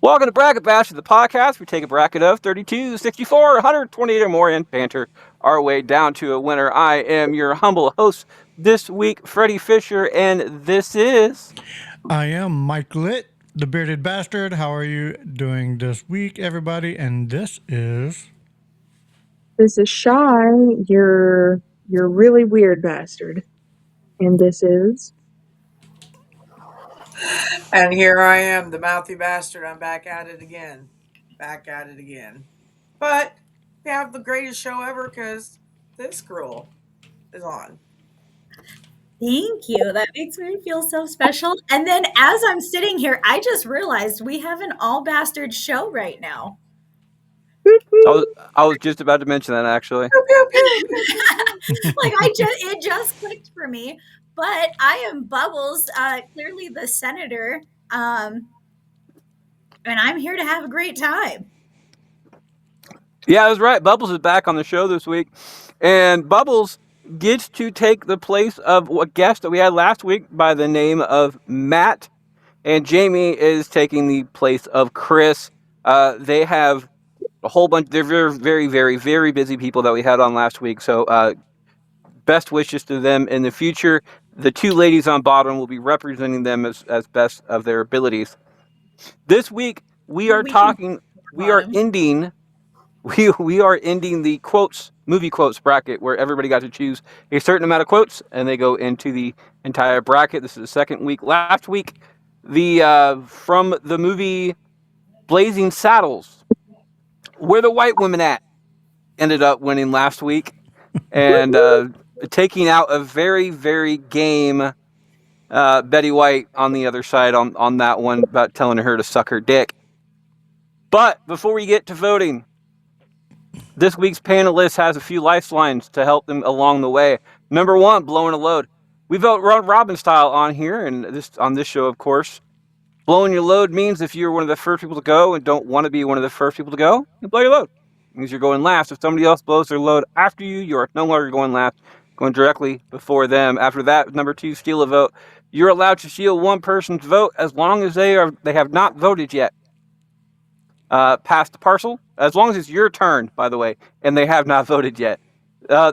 Welcome to Bracket Bash, the podcast. We take a bracket of 32, 64, 128 or more and banter our way down to a winner. I am your humble host this week, Freddie Fisher, and this is... I am Mike Litt, the bearded bastard. How are you doing this week, everybody? And this is... This is Shy, you're really weird bastard. And this is... And here I am, the mouthy bastard. I'm back at it again. Back at it again. But we have the greatest show ever because this girl is on. Thank you. That makes me feel so special. And then as I'm sitting here, I just realized we have an all bastard show right now. I was just about to mention that, actually. Like it just clicked for me. But I am Bubbles, clearly the senator. And I'm here to have a great time. Yeah, I was right. Bubbles is back on the show this week. And Bubbles gets to take the place of a guest that we had last week by the name of Matt. And Jaimie is taking the place of Chris. They have a whole bunch. They're very, very, very, very busy people that we had on last week. So best wishes to them in the future. The two ladies on bottom will be representing them as best of their abilities. This week, we are ending the quotes, movie quotes bracket, where everybody got to choose a certain amount of quotes, and they go into the entire bracket. This is the second week. Last week, the from the movie Blazing Saddles, Where the White Women At, ended up winning last week, and taking out a very, very game Betty White on the other side on that one, about telling her to suck her dick. But before we get to voting, this week's panelist has a few lifelines to help them along the way. Number one, blowing a load. We vote round robin style on here, and on this show, of course. Blowing your load means if you're one of the first people to go and don't want to be one of the first people to go, you blow your load. It means you're going last. If somebody else blows their load after you, you're no longer going last, going directly before them. After that, number two, steal a vote. You're allowed to steal one person's vote as long as they have not voted yet. Pass the parcel, as long as it's your turn, by the way, and they have not voted yet.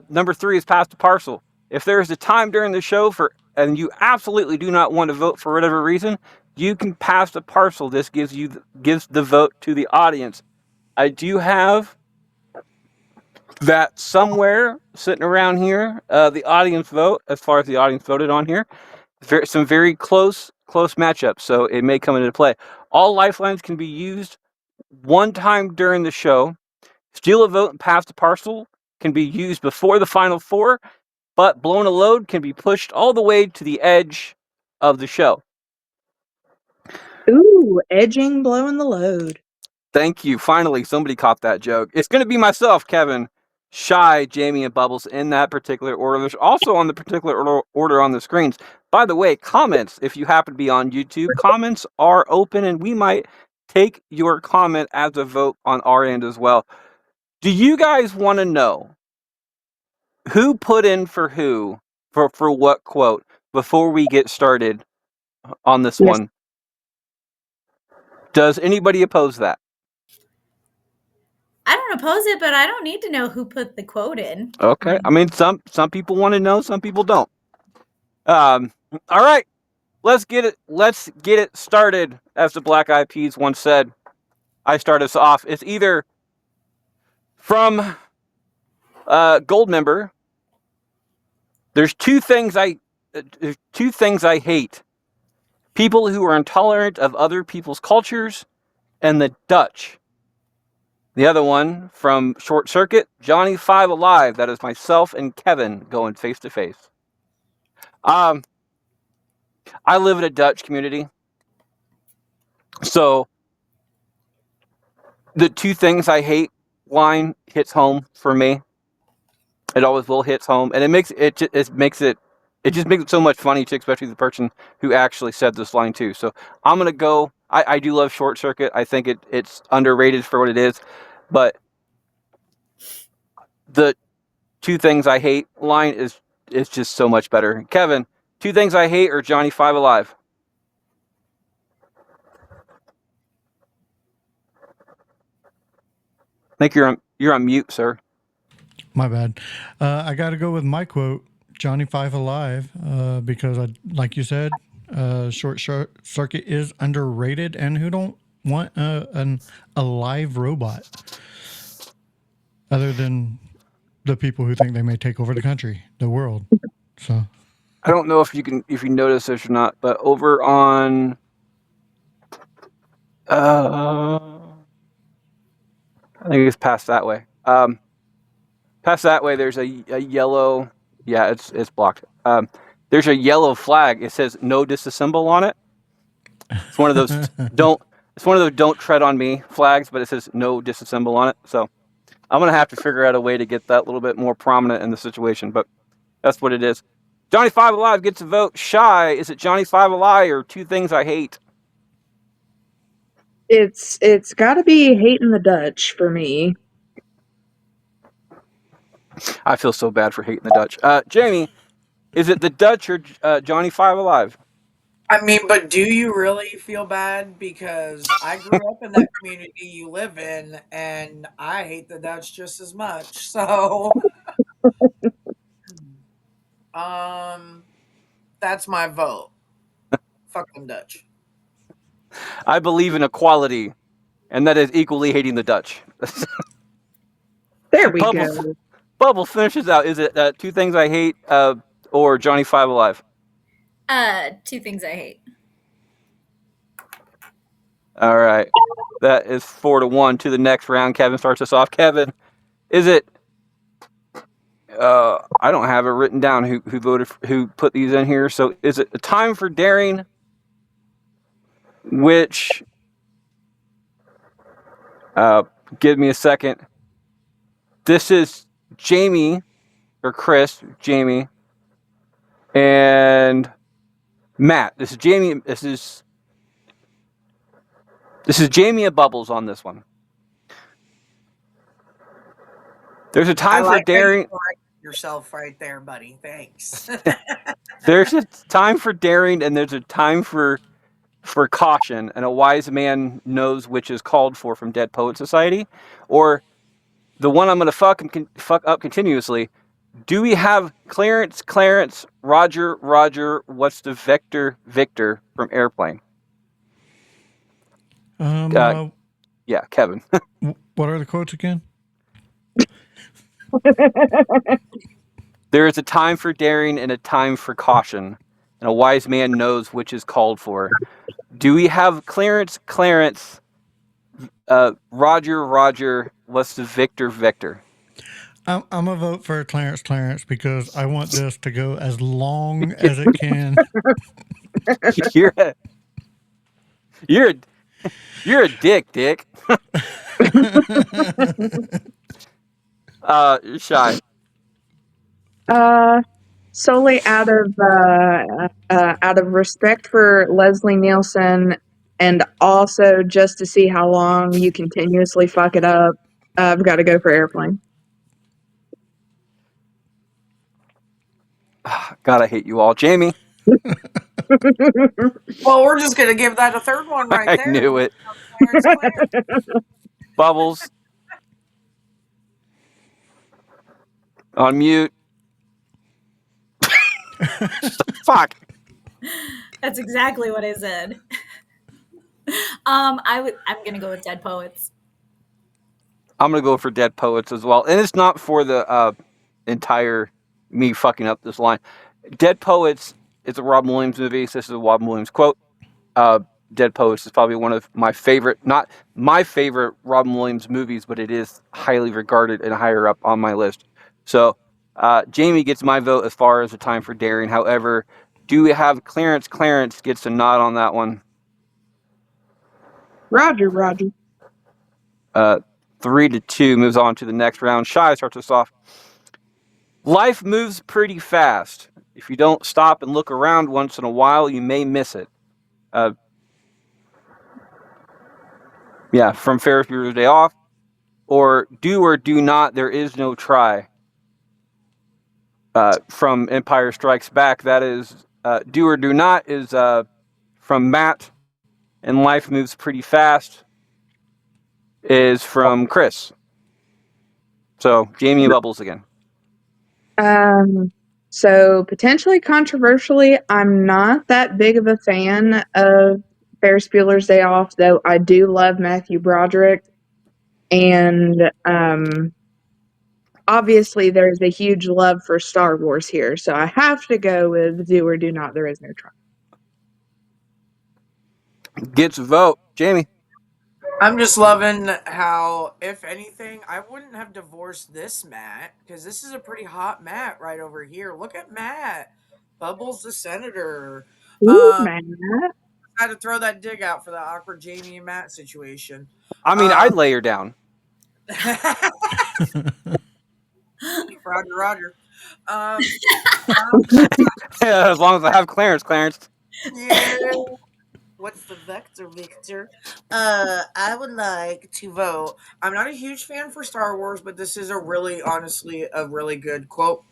Number three is pass the parcel. If there is a time during the show and you absolutely do not want to vote for whatever reason, you can pass the parcel. This gives the vote to the audience. I do have that somewhere sitting around here, the audience vote, as far as the audience voted on here. Some very close matchups, so it may come into play. All lifelines can be used one time during the show. Steal a vote and pass the parcel can be used before the final four, but blowing a load can be pushed all the way to the edge of the show. Ooh, edging, blowing the load. Thank you. Finally, somebody caught that joke. It's going to be myself, Kevin, Shy, Jaimie, and Bubbles in that particular order. There's also on the particular order on the screens. By the way, comments, if you happen to be on YouTube, comments are open, and we might take your comment as a vote on our end as well. Do you guys want to know who put in for who for what quote before we get started on this one? Does anybody oppose that? I don't oppose it, but I don't need to know who put the quote in. Okay. I mean, some people want to know, some people don't. All right. Let's get it started. As the Black Eyed Peas once said, I start us off. It's either from Goldmember. There's two things I hate: people who are intolerant of other people's cultures, and the Dutch. The other one from Short Circuit, Johnny Five Alive. That is myself and Kevin going face to face. I live in a Dutch community, so the two things I hate line hits home for me. It always will hit home, and it just makes it so much funny too, especially the person who actually said this line too. So I'm gonna go. I do love Short Circuit. I think it's underrated for what it is, but the two things I hate line is just so much better. Kevin, two things I hate or Johnny Five Alive? I think you're on mute, sir. My bad. I got to go with my quote, Johnny Five Alive, because like you said, Short Circuit is underrated, and who don't want an alive robot other than the people who think they may take over the country, the world. So I don't know if you notice this or not, but over on I think it's past that way. Past that way, there's a yellow. Yeah, it's blocked. There's a yellow flag. It says "No disassemble" on it. It's one of those don't. It's one of those "Don't tread on me" flags, but it says "No disassemble" on it. So I'm gonna have to figure out a way to get that a little bit more prominent in the situation. But that's what it is. Johnny Five Alive gets a vote. Shy, is it Johnny Five Alive or Two Things I Hate? It's got to be Hating the Dutch for me. I feel so bad for hating the Dutch. Jaimie, is it the Dutch or Johnny Five Alive? I mean, but do you really feel bad? Because I grew up in that community you live in, and I hate the Dutch just as much. So, um, that's my vote. Fuck them Dutch. I believe in equality, and that is equally hating the Dutch. There we Bubble, go. Bubble finishes out. Is it Two Things I Hate or Johnny Five Alive? Two Things I Hate. All right. That is 4-1 to the next round. Kevin starts us off. Kevin, is it? I don't have it written down who voted who put these in here. So is it a Time for Daring? Which give me a second. This is Jaimie or Chris, Jaimie, and Matt. This is Jaimie. This is Jaimie Bubbles on this one. There's a time for daring. Yourself right there, buddy. Thanks. There's a time for daring, and there's a time for caution. And a wise man knows which is called for from Dead Poet Society, or the one I'm going to fuck up continuously. Do we have Clarence, Roger, what's the Victor from Airplane? Yeah, Kevin. what are the quotes again? There is a time for daring and a time for caution, and a wise man knows which is called for. Do we have Clarence, Roger, what's the Victor? I'm gonna vote for Clarence because I want this to go as long as it can. You're a dick. Shy. Solely out of respect for Leslie Nielsen, and also just to see how long you continuously fuck it up, I've got to go for Airplane. God, I hate you all. Jaimie. Well, we're just gonna give that a third one right there. I knew it. Clarence. Bubbles. On mute. Fuck. That's exactly what I said. I'm gonna go with Dead Poets. I'm gonna go for Dead Poets as well, and it's not for the entire me fucking up this line. Dead Poets is a Robin Williams movie. So this is a Robin Williams quote. Dead Poets is probably one of my favorite, not my favorite Robin Williams movies, but it is highly regarded and higher up on my list. So Jaimie gets my vote as far as the time for daring. However, do we have Clarence? Clarence gets a nod on that one. Roger. 3-2 moves on to the next round. Shy starts us off. Life moves pretty fast. If you don't stop and look around once in a while, you may miss it. From Ferris Bueller's Day Off. Or do not, there is no try. From Empire Strikes Back. That is, do or do not is from Matt. And Life Moves Pretty Fast is from Chris. So Jaimie Bubbles again. So potentially controversially, I'm not that big of a fan of Ferris Bueller's Day Off, though I do love Matthew Broderick. And obviously there's a huge love for Star Wars here, so I have to go with Do or Do Not, There Is No Try. Gets a vote. Jaimie. I'm just loving how, if anything, I wouldn't have divorced this Matt because this is a pretty hot Matt right over here. Look at Matt, Bubbles the senator. Ooh, Um, man. I had to throw that dig out for the awkward Jaimie and Matt situation. I mean, Um, I'd lay her down. Roger, Roger. Um, As long as I have Clarence. yeah. What's the vector, Victor? I would like to vote. I'm not a huge fan for Star Wars, but this is honestly, a really good quote.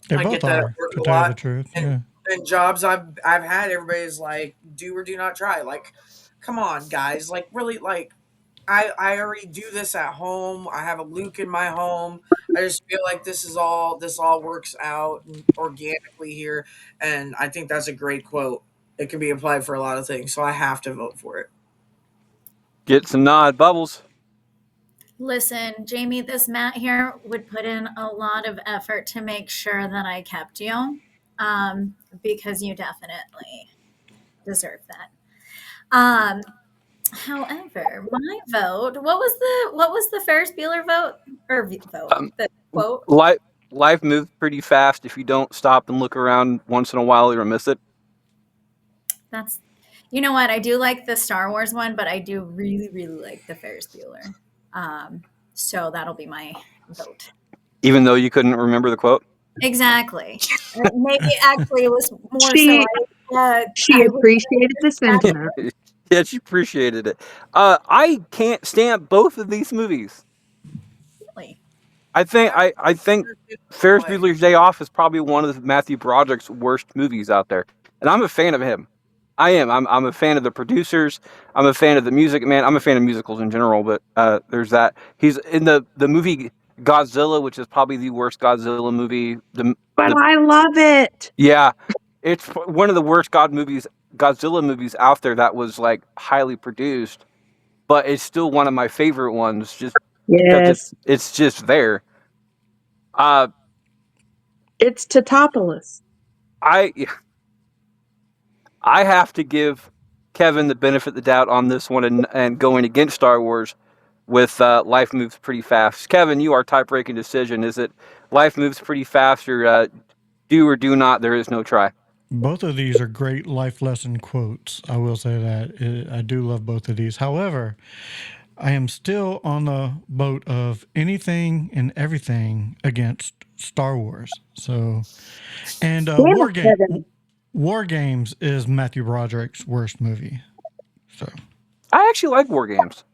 They I both get that at are, work to a tell you lot, the truth. and Yeah. jobs I've had, everybody's like, do or do not try. Like, come on, guys. Like, really, like, I already do this at home. I have a Luke in my home. I just feel like this all works out organically here, and I think that's a great quote. It can be applied for a lot of things, so I have to vote for it. Gets a nod. Bubbles. Listen, Jaimie, this Matt here would put in a lot of effort to make sure that I kept you, because you definitely deserve that. Um, However, my vote. What was the Ferris Bueller vote or vote? Um, The quote. life moves pretty fast. If you don't stop and look around once in a while, you'll miss it. That's. You know what? I do like the Star Wars one, but I do really, really like the Ferris Bueller. So that'll be my vote. Even though you couldn't remember the quote. Exactly. Maybe actually it was more so She she I was appreciated the sentiment. Yeah, she appreciated it. I can't stand both of these movies. really. I think Ferris Bueller's Day Off is probably one of Matthew Broderick's worst movies out there, and I'm a fan of him. I am. I'm a fan of the producers. I'm a fan of the music. Man, I'm a fan of musicals in general. But there's that. He's in the movie Godzilla, which is probably the worst Godzilla movie. But The I love it. Yeah, it's one of the worst Godzilla movies out there that was like highly produced, but it's still one of my favorite ones just because Yes. it's just there. Uh, It's Totopoulos. I I have to give Kevin the benefit of the doubt on this one and going against Star Wars with Life Moves Pretty Fast. Kevin, you are type-breaking decision. Is it Life Moves Pretty Fast or Do or Do Not, There Is No Try? Both of these are great life lesson quotes. I will say that. I do love both of these. However, I am still on the boat of anything and everything against Star Wars. So, and Damn it, Kevin. War Games is Matthew Broderick's worst movie. So, I actually like War Games.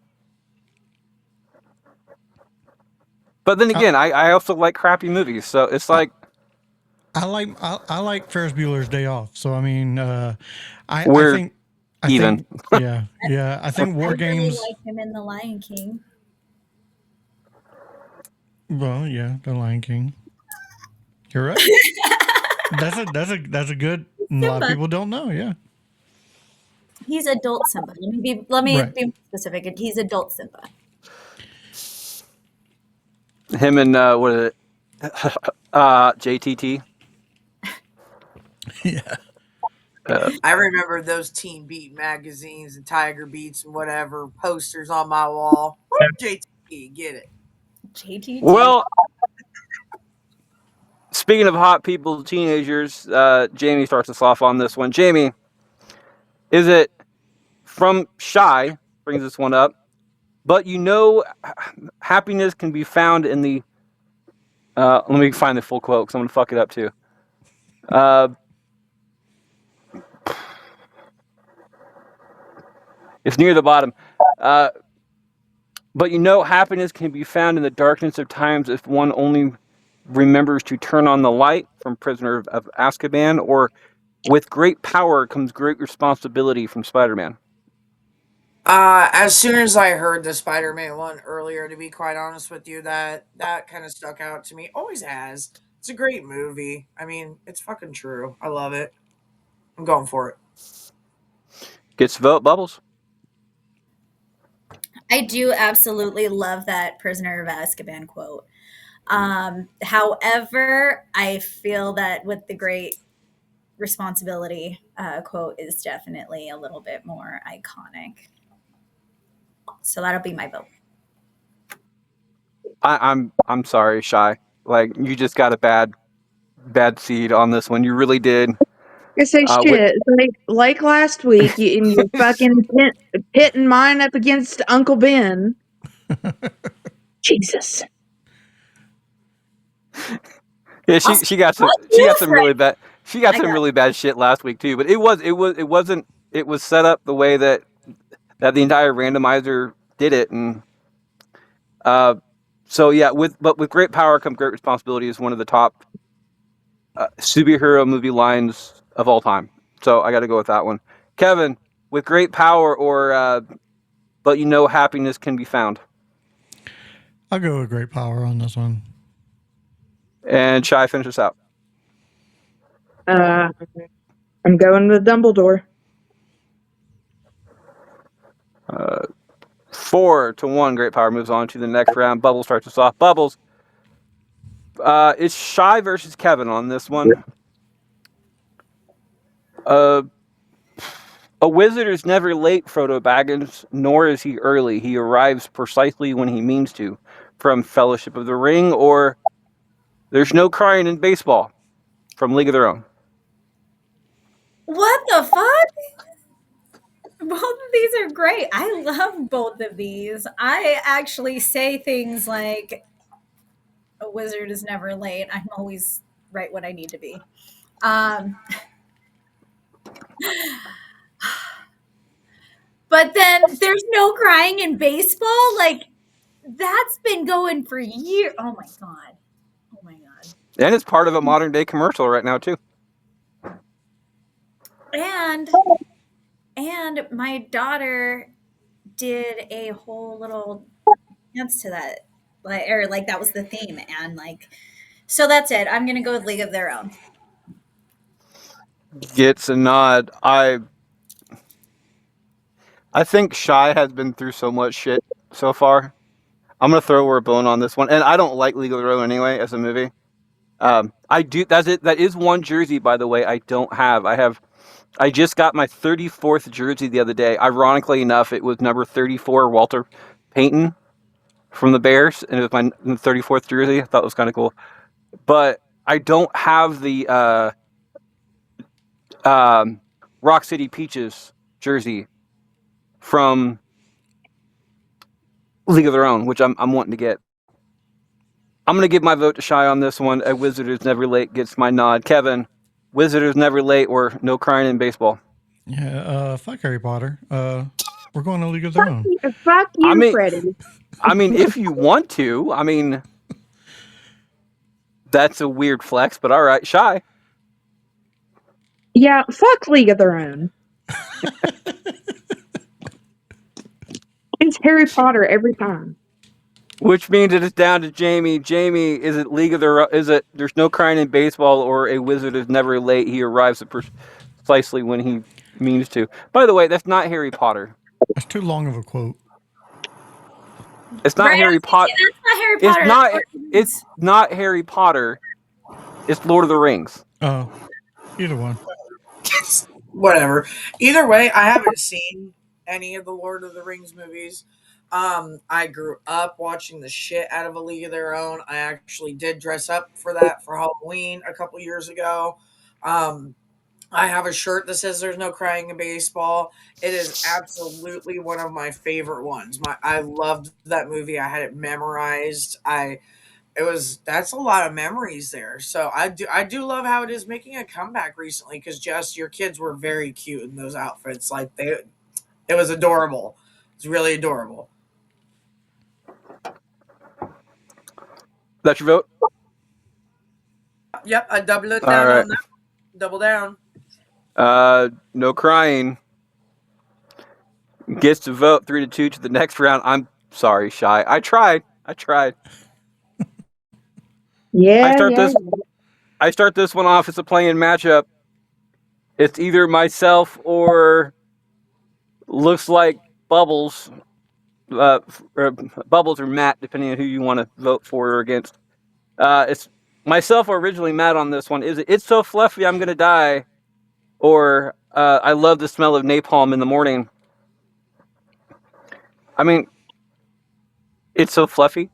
But then again, I also like crappy movies, so it's like I like Ferris Bueller's Day Off. So I mean, I we're think even. yeah. I think War I really Games. like him in The Lion King. Well, yeah, The Lion King. You're right. That's a good. A lot of Simba. people don't know. Yeah. He's adult Simba. Let me Right. be more specific. He's adult Simba. Him and what is it? JTT. Yeah. I remember those Teen Beat magazines and Tiger Beats and whatever posters on my wall. JTP, get it. JTT. Well, speaking of hot people, teenagers, Jaimie starts us off on this one. Jaimie, is it from Shy? Brings this one up, but happiness can be found in the. Let me find the full quote because I'm gonna fuck it up too. It's near the bottom. But happiness can be found in the darkness of times if one only remembers to turn on the light, from Prisoner of Azkaban, or with great power comes great responsibility, from Spider-Man. As soon as I heard the Spider-Man one earlier, to be quite honest with you, that kind of stuck out to me. Always has. It's a great movie. I mean, it's fucking true. I love it. I'm going for it. Gets the vote, Bubbles. I do absolutely love that Prisoner of Azkaban quote. However, I feel that with the great responsibility quote is definitely a little bit more iconic. So that'll be my vote. I'm sorry, Shy. Like you just got a bad seed on this one. You really did. I say With shit. Like last week, and you're fucking pitting mine up against Uncle Ben. Jesus. yeah, I'll, she got some I'll do really bad I got shit last week too. But it wasn't it was set up the way that the entire randomizer did it, and uh, so yeah. With great power comes great responsibility is one of the top superhero movie lines of all time. So I got to go with that one. Kevin, with great power or but happiness can be found. I'll go with great power on this one. And Shy, finish us out. Uh, I'm going with Dumbledore. 4-1, great power moves on to the next round. Bubbles starts us off. Bubbles, it's Shy versus Kevin on this one. Uh, a wizard is never late, Frodo Baggins, nor is he early. He arrives precisely when he means to. From Fellowship of the Ring, or There's No Crying in Baseball from League of Their Own. What the fuck? Both of these are great. I love both of these. I actually say things like, a wizard is never late. I'm always right when I need to be. Um, but then there's no crying in baseball. Like, that's been going for years. Oh my God. Oh my God. And it's part of a modern day commercial right now, too. And my daughter did a whole little dance to that. Like that was the theme. And like, so that's it. I'm gonna go with League of Their Own. Gets a nod. I think Shy has been through so much shit so far. I'm gonna throw her a bone on this one, and I don't like League of Their Own anyway as a movie. I do. That's it. That is one jersey, by the way. I don't have. I just got my 34th jersey the other day. Ironically enough, it was number 34, Walter Payton from the Bears, and it was my 34th jersey. I thought it was kind of cool, but I don't have the Rock City Peaches jersey from League of Their Own, which I'm wanting to get. I'm going to give my vote to Shy on this one. A Wizard Who's Never Late gets my nod. Kevin, Wizard Who's Never Late or No Crying in Baseball? Yeah, fuck Harry Potter. We're going to League of Their Own. Fuck I you, mean, Freddie. if you want to, that's a weird flex, but all right, Shy. Yeah, fuck League of Their Own. It's Harry Potter every time. Which means it is down to Jaimie. Jaimie, is it League of Their? Is it There's No Crying in Baseball or A Wizard Is Never Late? He arrives at precisely when he means to. By the way, that's not Harry Potter. That's too long of a quote. It's not Right? Harry Potter. That's not Harry It's Potter. not. That's Lord of the It's Rings. not Harry Potter. It's Lord of the Rings. Oh, either one. Whatever. Either way, I haven't seen any of the Lord of the Rings movies. I grew up watching the shit out of A League of Their Own. I actually did dress up for that for Halloween a couple years ago. Um, I have a shirt that says "There's no crying in baseball." It is absolutely one of my favorite ones. I loved that movie. I had it memorized. That's a lot of memories there. So I do love how it is making a comeback recently because just your kids were very cute in those outfits. Like it was adorable. It's really adorable. That's your vote. Yep, I double it All down right. on that. Double down. No crying. gets to vote 3-2 to the next round. I'm sorry, Shy. I tried. I Yeah, start yeah. this. I start this one off as a play-in matchup. It's either myself or looks like Bubbles, or Bubbles or Matt, depending on who you want to vote for or against. It's myself or originally Matt on this one. Is it? It's so fluffy, I'm gonna die, or I love the smell of napalm in the morning. I mean, it's so fluffy.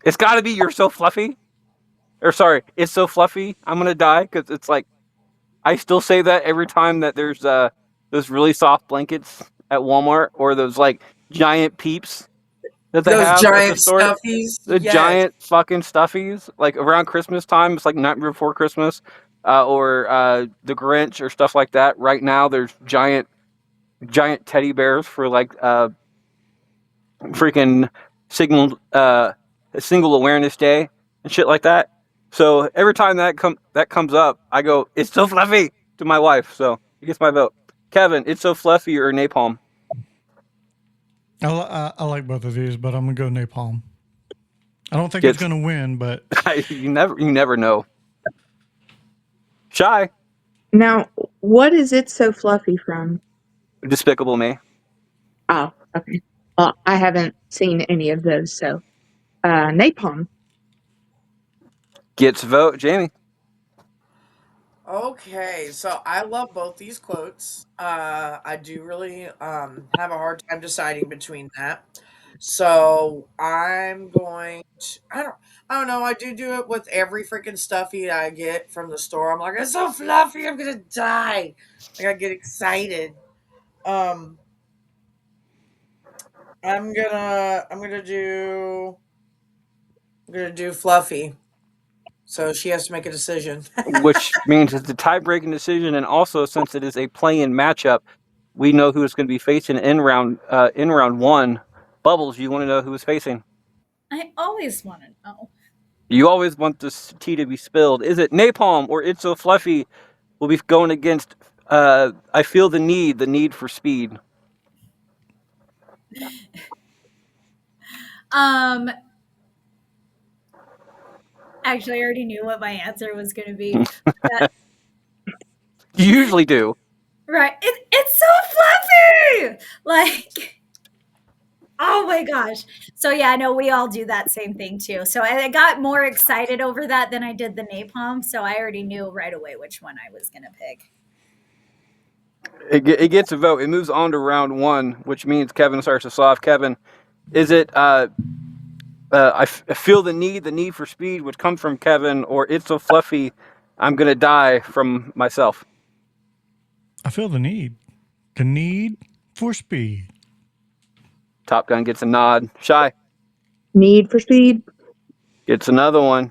It's got to be you're so fluffy. Or sorry, it's so fluffy, I'm gonna die, because it's like I still say that every time that there's those really soft blankets at Walmart or those like giant peeps that they Those have at the giant store. stuffies. The Yes. giant fucking stuffies, like around Christmas time, it's like night before Christmas, or the Grinch or stuff like that. Right now, there's giant teddy bears for like freaking single awareness day and shit like that. So every time that comes up, I go, "It's so fluffy" to my wife. So he gets my vote. Kevin, it's so fluffy or napalm. I like both of these, but I'm gonna go napalm. I don't think it's Gets gonna win, but you never know. Shy, Now, what is it so fluffy from? Despicable Me. Oh, okay. Well, I haven't seen any of those, so napalm. Gets vote, Jaimie. Okay, so I love both these quotes. I do really have a hard time deciding between that. So I'm going to I don't know, I do it with every freaking stuffy I get from the store. I'm like, it's so fluffy, I'm gonna die. Like I get excited. Um I'm gonna do fluffy. So she has to make a decision. Which means it's a tie-breaking decision, and also since it is a play-in matchup, we know who it's going to be facing in round one. Bubbles, you want to know who is facing? I always want to know. You always want this tea to be spilled. Is it Napalm or It's So Fluffy? Will be going against. I feel the need for speed. Um, Actually, I already knew what my answer was going to be. But, You usually do. right, it's so fluffy. Like, oh my gosh. So yeah, no, we all do that same thing too. So I got more excited over that than I did the napalm. So I already knew right away which one I was going to pick. It gets a vote. It moves on to round one, which means Kevin starts us off. Kevin, is it? I feel the need for speed, would come from Kevin, or It's So Fluffy, I'm gonna die from myself. I feel the need for speed. Top Gun gets a nod. Shy Need for speed. gets another one.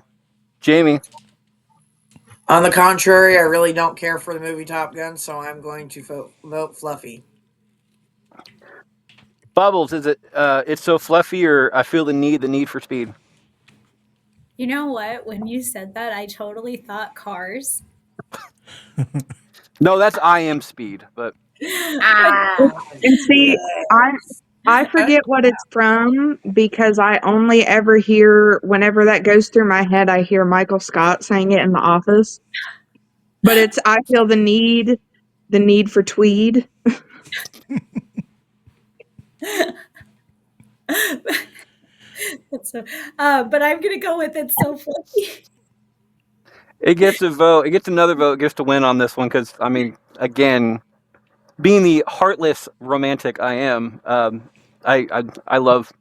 Jaimie, On the contrary, I really don't care for the movie Top Gun, so I'm going to vote Fluffy. Bubbles, is it? It's So Fluffy, or I feel the need for speed. You know what? When you said that, I totally thought Cars. No, that's I Am Speed, but Ah, And see, I yes. I forget what it's from because I only ever hear whenever that goes through my head, I hear Michael Scott saying it in The Office. But it's I feel the need for tweed. So, but I'm gonna go with it's so fluffy. it gets a vote. It gets another vote. It gets to win on this one because I mean, again, being the heartless romantic I am, I love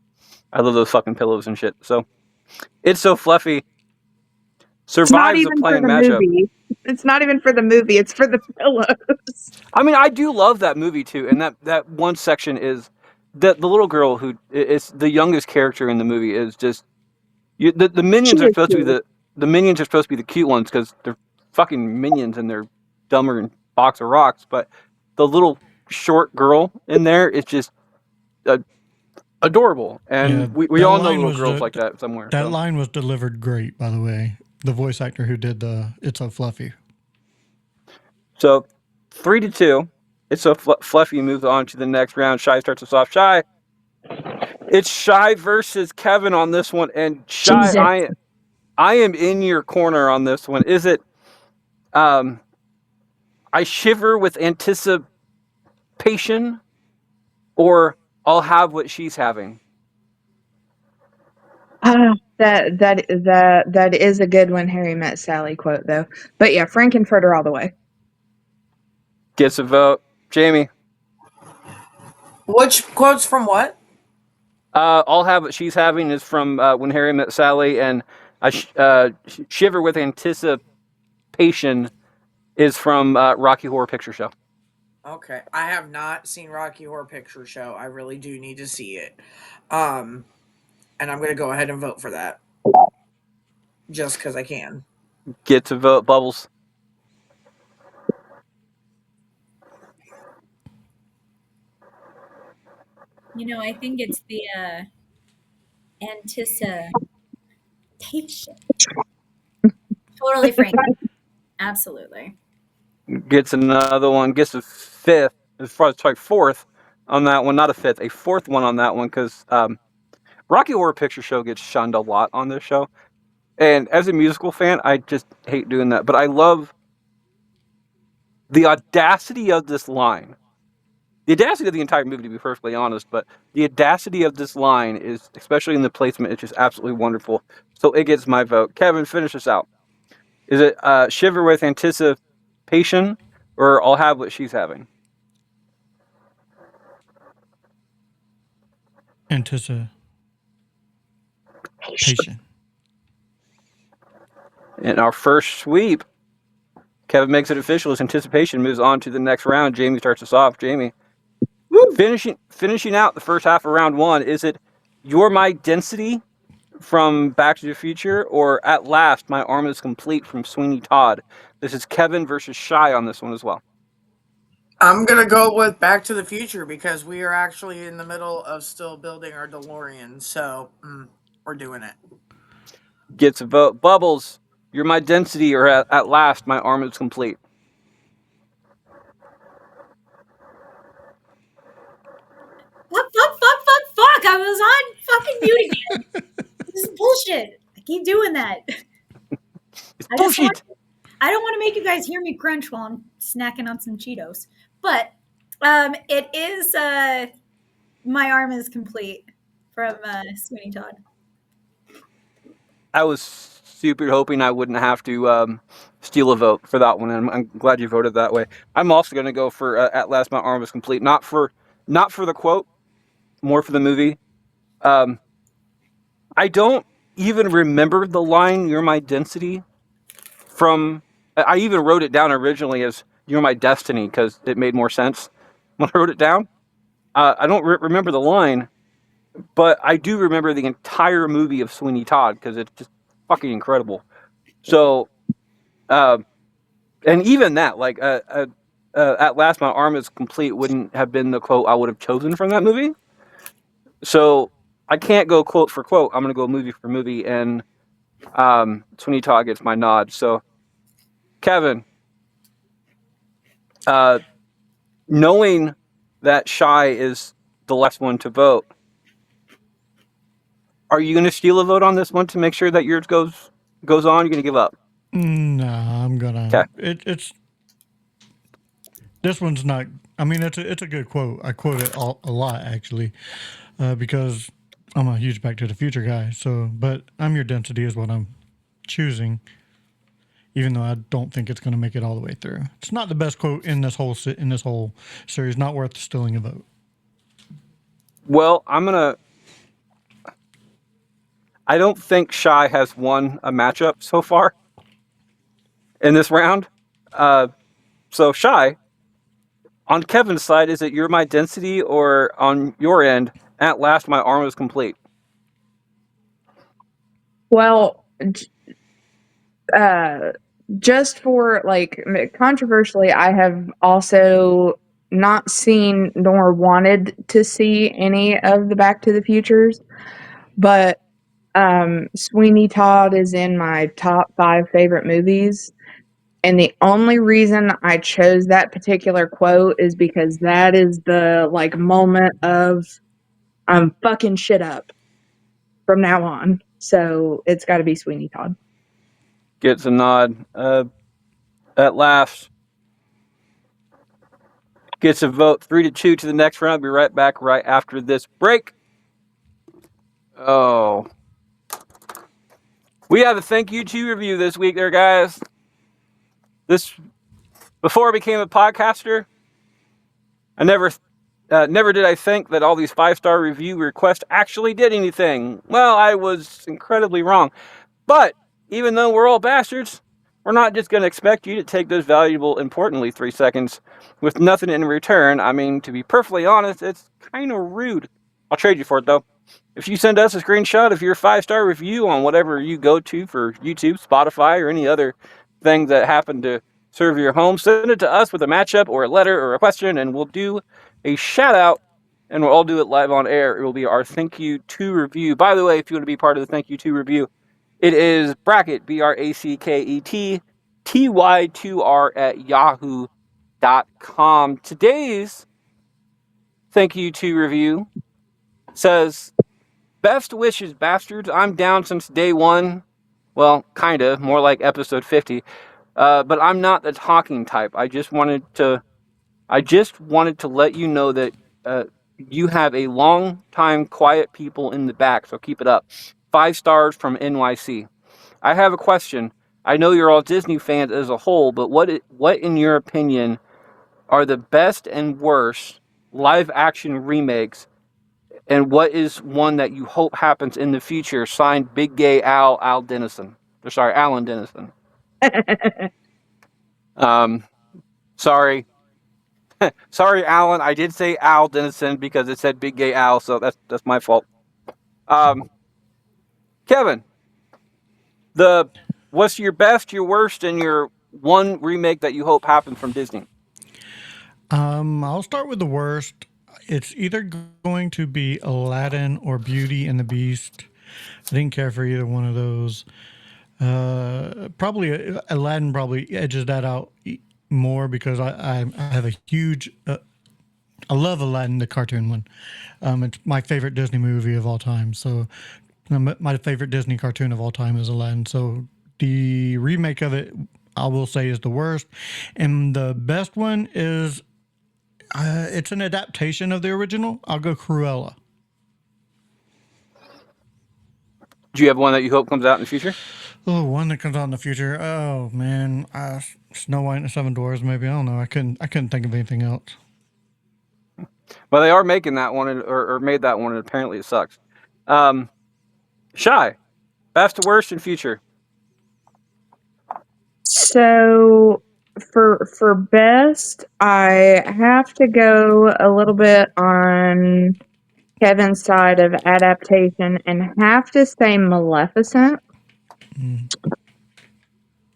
those fucking pillows and shit. So It's So Fluffy It's not survives a even for playing the matchup. movie. It's not even for the movie, it's for the pillows. I mean, I do love that movie too, and that one section is that the little girl who is the youngest character in the movie is just the She minions are is supposed to be cute. the minions are supposed to be the cute ones because they're fucking minions and they're dumber than box of rocks, but the little short girl in there is just uh, adorable, Yeah, and we that all know line little was girls like that somewhere. that So line was delivered great, by the way. The voice actor who did the "It's So Fluffy." 3-2. It's so fluffy. Moves on to the next round. Shy starts us off. Shy. It's Shy versus Kevin on this one, and Shy, Jesus. I am in your corner on this one. Is it? I shiver with anticipation, or I'll have what she's having. That is a good When Harry Met Sally quote though. But yeah, Frankenfurter all the way. Gets a vote. Jaimie. Which quotes from what? I'll have what she's having is from When Harry Met Sally, and I shiver with anticipation is from Rocky Horror Picture Show. Okay, I have not seen Rocky Horror Picture Show. I really do need to see it. And I'm going to go ahead and vote for that. Just because I can. Get to vote. Bubbles. I think it's the anticipation. Totally frank. Absolutely. Gets another one. Gets a fifth. Sorry, fourth on that one. Not a fifth. A fourth one on that one because Rocky Horror Picture Show gets shunned a lot on this show. And as a musical fan, I just hate doing that. But I love the audacity of this line. The audacity of the entire movie, to be perfectly honest, but the audacity of this line is, especially in the placement, it's just absolutely wonderful. So it gets my vote. Kevin, finish us out. Is it shiver with anticipation, or I'll have what she's having? Anticipation. In our first sweep, Kevin makes it official. His anticipation moves on to the next round. Jaimie starts us off. Jaimie. Woo! Finishing out the first half of round one, is it You're My Density from Back to the Future, or At Last, My Arm is Complete from Sweeney Todd? This is Kevin versus Shy on this one as well. I'm going to go with Back to the Future because we are actually in the middle of still building our DeLorean. So we're doing it. Gets a vote. Bubbles, You're My Density, or At Last, My Arm is Complete? Fuck. I was on fucking mute again. This is bullshit. I keep doing that. It's bullshit. I don't want to make you guys hear me crunch while I'm snacking on some Cheetos. But it is My Arm is Complete from Sweeney Todd. I was super hoping I wouldn't have to steal a vote for that one, and I'm glad you voted that way. I'm also going to go for At Last, My Arm is Complete. Not for the quote, more for the movie. I don't even remember the line "You're my density" from. I even wrote it down originally as "You're my destiny" because it made more sense when I wrote it down. I don't remember the line, but I do remember the entire movie of Sweeney Todd because it's just fucking incredible. So, and even that, like, "At Last, My Arm is Complete" wouldn't have been the quote I would have chosen from that movie. So I can't go quote for quote. I'm going to go movie for movie, and Sweeney Todd gets my nod. So, Kevin, knowing that Shy is the last one to vote, are you going to steal a vote on this one to make sure that yours goes on? You're going to give up? Nah, I'm gonna. Okay. It's this one's not. I mean, it's a good quote. I quote it a lot actually, because I'm a huge Back to the Future guy. So, but I'm Your Density is what I'm choosing, even though I don't think it's going to make it all the way through. It's not the best quote in this whole series. Not worth stealing a vote. Well, I don't think Shy has won a matchup so far in this round. So Shy, on Kevin's side, is it You're My Density, or on your end, At Last, My Arm is Complete? Well, just for like controversially, I have also not seen nor wanted to see any of the Back to the Futures, but Sweeney Todd is in my top 5 favorite movies. And the only reason I chose that particular quote is because that is the like moment of I'm fucking shit up from now on. So it's got to be Sweeney Todd. Gets a nod. At last, gets a vote 3-2 to the next round. I'll be right back right after this break. Oh. We have a thank you to review this week there, guys. Before I became a podcaster, I never did I think that all these 5-star review requests actually did anything. Well, I was incredibly wrong. But even though we're all bastards, we're not just going to expect you to take those valuable, importantly, 3 seconds with nothing in return. I mean, to be perfectly honest, it's kind of rude. I'll trade you for it, though. If you send us a screenshot of your 5-star review on whatever you go to for YouTube, Spotify, or any other thing that happened to serve your home, send it to us with a matchup or a letter or a question, and we'll do a shout out, and we'll all do it live on air. It will be our Thank You 2 review. By the way, if you want to be part of the Thank You 2 review, it is bracket, BRACKET, TY2R at yahoo.com. Today's Thank You 2 review says, best wishes, bastards. I'm down since day one. Well, kind of, more like episode 50. But I'm not the talking type. I just wanted to let you know that you have a long time quiet people in the back, so keep it up. 5 stars from NYC. I have a question. I know you're all Disney fans as a whole, but what in your opinion are the best and worst live action remakes, and what is one that you hope happens in the future? Signed, Big Gay Al Dennison. Sorry, Alan Dennison. Sorry. Sorry, Alan. I did say Al Dennison because it said Big Gay Al, so that's my fault. Kevin, what's your best, your worst, and your one remake that you hope happens from Disney? I'll start with the worst. It's either going to be Aladdin or Beauty and the Beast. I didn't care for either one of those. Probably Aladdin probably edges that out more because I have a huge. I love Aladdin, the cartoon one. It's my favorite Disney movie of all time. So my favorite Disney cartoon of all time is Aladdin. So the remake of it, I will say, is the worst. And the best one is it's an adaptation of the original. I'll go Cruella. Do you have one that you hope comes out in the future? Oh, one that comes out in the future. Oh man, Snow White and the Seven Dwarfs. Maybe I don't know. I couldn't think of anything else. Well, they are making that one, or made that one, and apparently it sucks. Shy, best to worst in future. So for best, I have to go a little bit on Kevin's side of adaptation and have to say Maleficent.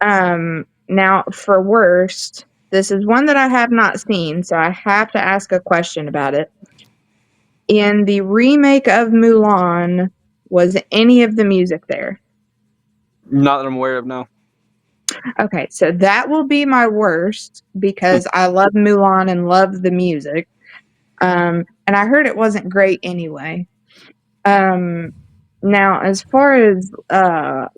Now for worst, this is one that I have not seen, so I have to ask a question about it. In the remake of Mulan, was any of the music there? Not that I'm aware of, no. Okay, so that will be my worst because I love Mulan and love the music. And I heard it wasn't great anyway. Now, as far as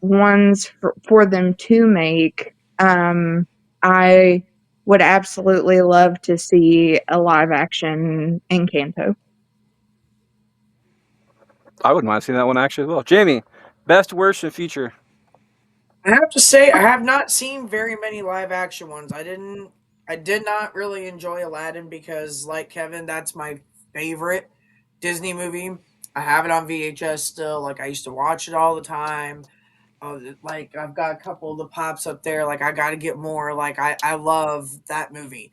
ones for them to make, I would absolutely love to see a live action Encanto. I wouldn't mind seeing that one actually as well. Jaimie, best, worst, and future. I have to say I have not seen very many live action ones. I did not really enjoy Aladdin because like Kevin, that's my favorite Disney movie. I have it on VHS still. Like I used to watch it all the time. Like I've got a couple of the pops up there. Like I got to get more. Like I love that movie.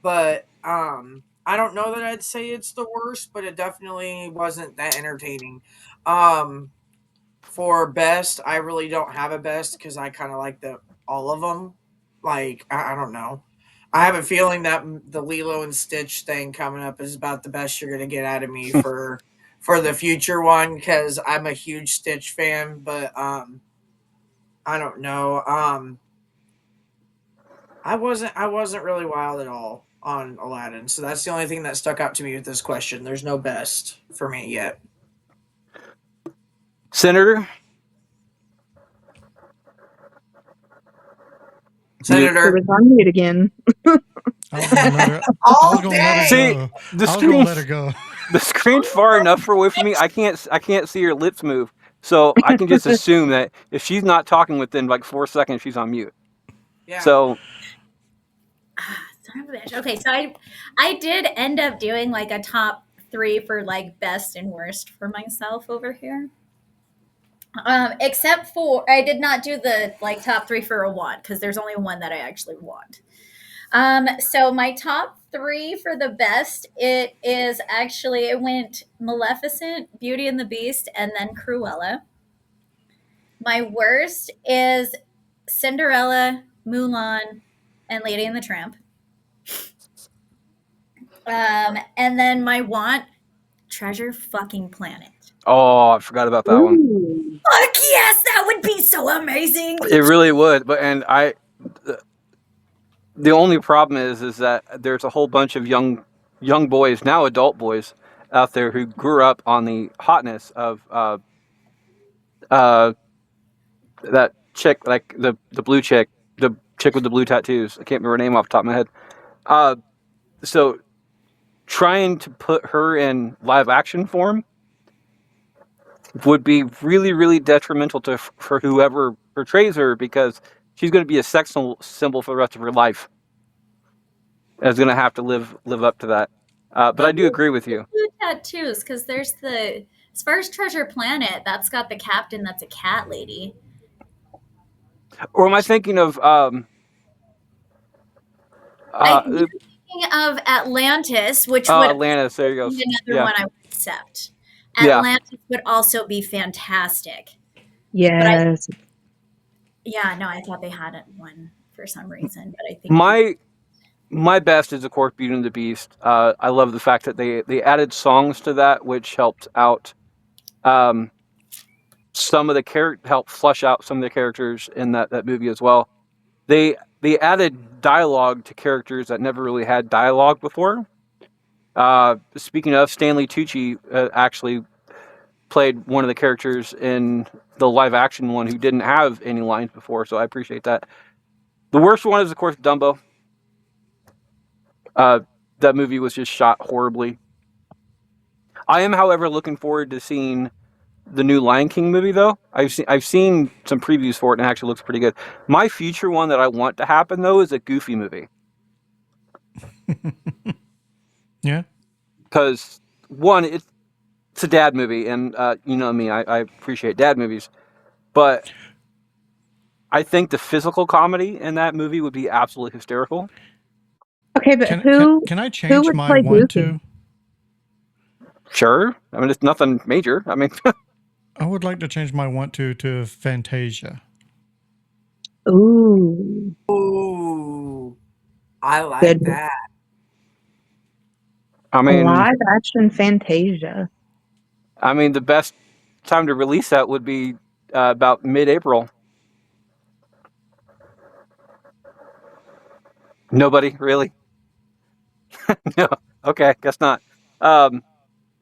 But I don't know that I'd say it's the worst, but it definitely wasn't that entertaining. Um for best, I really don't have a best because I kind of like all of them. Like I don't know. I have a feeling that the Lilo and Stitch thing coming up is about the best you're gonna get out of me for the future one because I'm a huge Stitch fan. But I don't know. I wasn't really wild at all on Aladdin, so that's the only thing that stuck out to me with this question. There's no best for me yet. Senator, mute. It Senator, was on mute again. I was gonna let her. I was all gonna let her See, go. the I was gonna screen, let her go. the screen's far enough away from me. I can't see her lips move, so I can just assume that if she's not talking within like 4 seconds, she's on mute. yeah. So Son of a bitch. Okay, so I did end up doing like a top 3 for like best and worst for myself over here. Except for I did not do the like top 3 for a want because there's only one that I actually want. So my top 3 for the best, it went Maleficent, Beauty and the Beast, and then Cruella. My worst is Cinderella, Mulan, and Lady and the Tramp. And then my want, Treasure fucking Planet. oh, I forgot about that one. Ooh. Fuck yes, that would be so amazing. It really would, but the only problem is that there's a whole bunch of young boys, now adult boys, out there who grew up on the hotness of uh, that chick, like the blue chick, the chick with the blue tattoos. I can't remember her name off the top of my head. So trying to put her in live action form would be really, really detrimental for whoever portrays her, because she's going to be a sex symbol for the rest of her life. And is going to have to live up to that. But I do agree with you. Blue tattoos, because there's as far as Treasure Planet, that's got the captain that's a cat lady. Or am I thinking of You're thinking of Atlantis, which would Atlantis? There you go. be another one I would accept. Yeah. Atlantis would also be fantastic. Yes. Yeah, no, I thought they hadn't one for some reason, but I think my best is, of course, Beauty and the Beast. I love the fact that they added songs to that, which helped out some of the helped flush out some of the characters in that movie as well. They added dialogue to characters that never really had dialogue before. Speaking of, Stanley Tucci actually played one of the characters in the live action one who didn't have any lines before, so I appreciate that. The worst one is, of course, Dumbo. That movie was just shot horribly. I am, however, looking forward to seeing the new Lion King movie, though. I've seen some previews for it, and it actually looks pretty good. My future one that I want to happen, though, is a Goofy movie. Yeah. Because, one, it's a dad movie, and you know me, I appreciate dad movies. But I think the physical comedy in that movie would be absolutely hysterical. Okay, but Can I who change would my play one Goofy? to? Sure. I mean, it's nothing major. I mean, I would like to change my want to Fantasia. Ooh, Ooh, I like good that. I mean, live action Fantasia. the best time to release that would be about mid-April. Nobody really. No. Okay, guess not.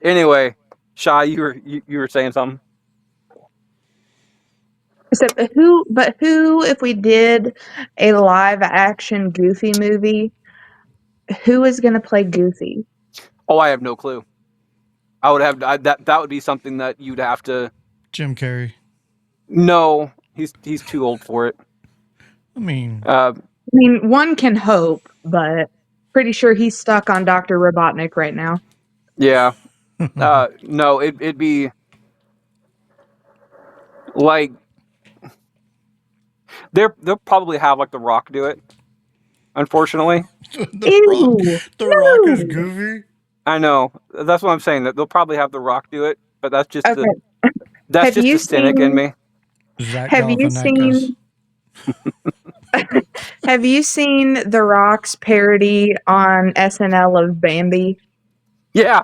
Anyway, Shy, you were saying something. So, but who, if we did a live action Goofy movie, who is going to play Goofy? Oh, I have no clue. I would have that would be something that you'd have to. Jim Carrey. No, he's too old for it. I mean, I mean, one can hope, but pretty sure he's stuck on Dr. Robotnik right now. Yeah. No, it'd be like they'll probably have like The Rock do it. Unfortunately, Ew, the Rock is no. Goofy. I know that's what I'm saying. That they'll probably have The Rock do it, but that's just Okay. that's Have just you the cynic in seen? me. Zach Have you Galifianakis. seen? Have you seen The Rock's parody on SNL of Bambi? Yeah,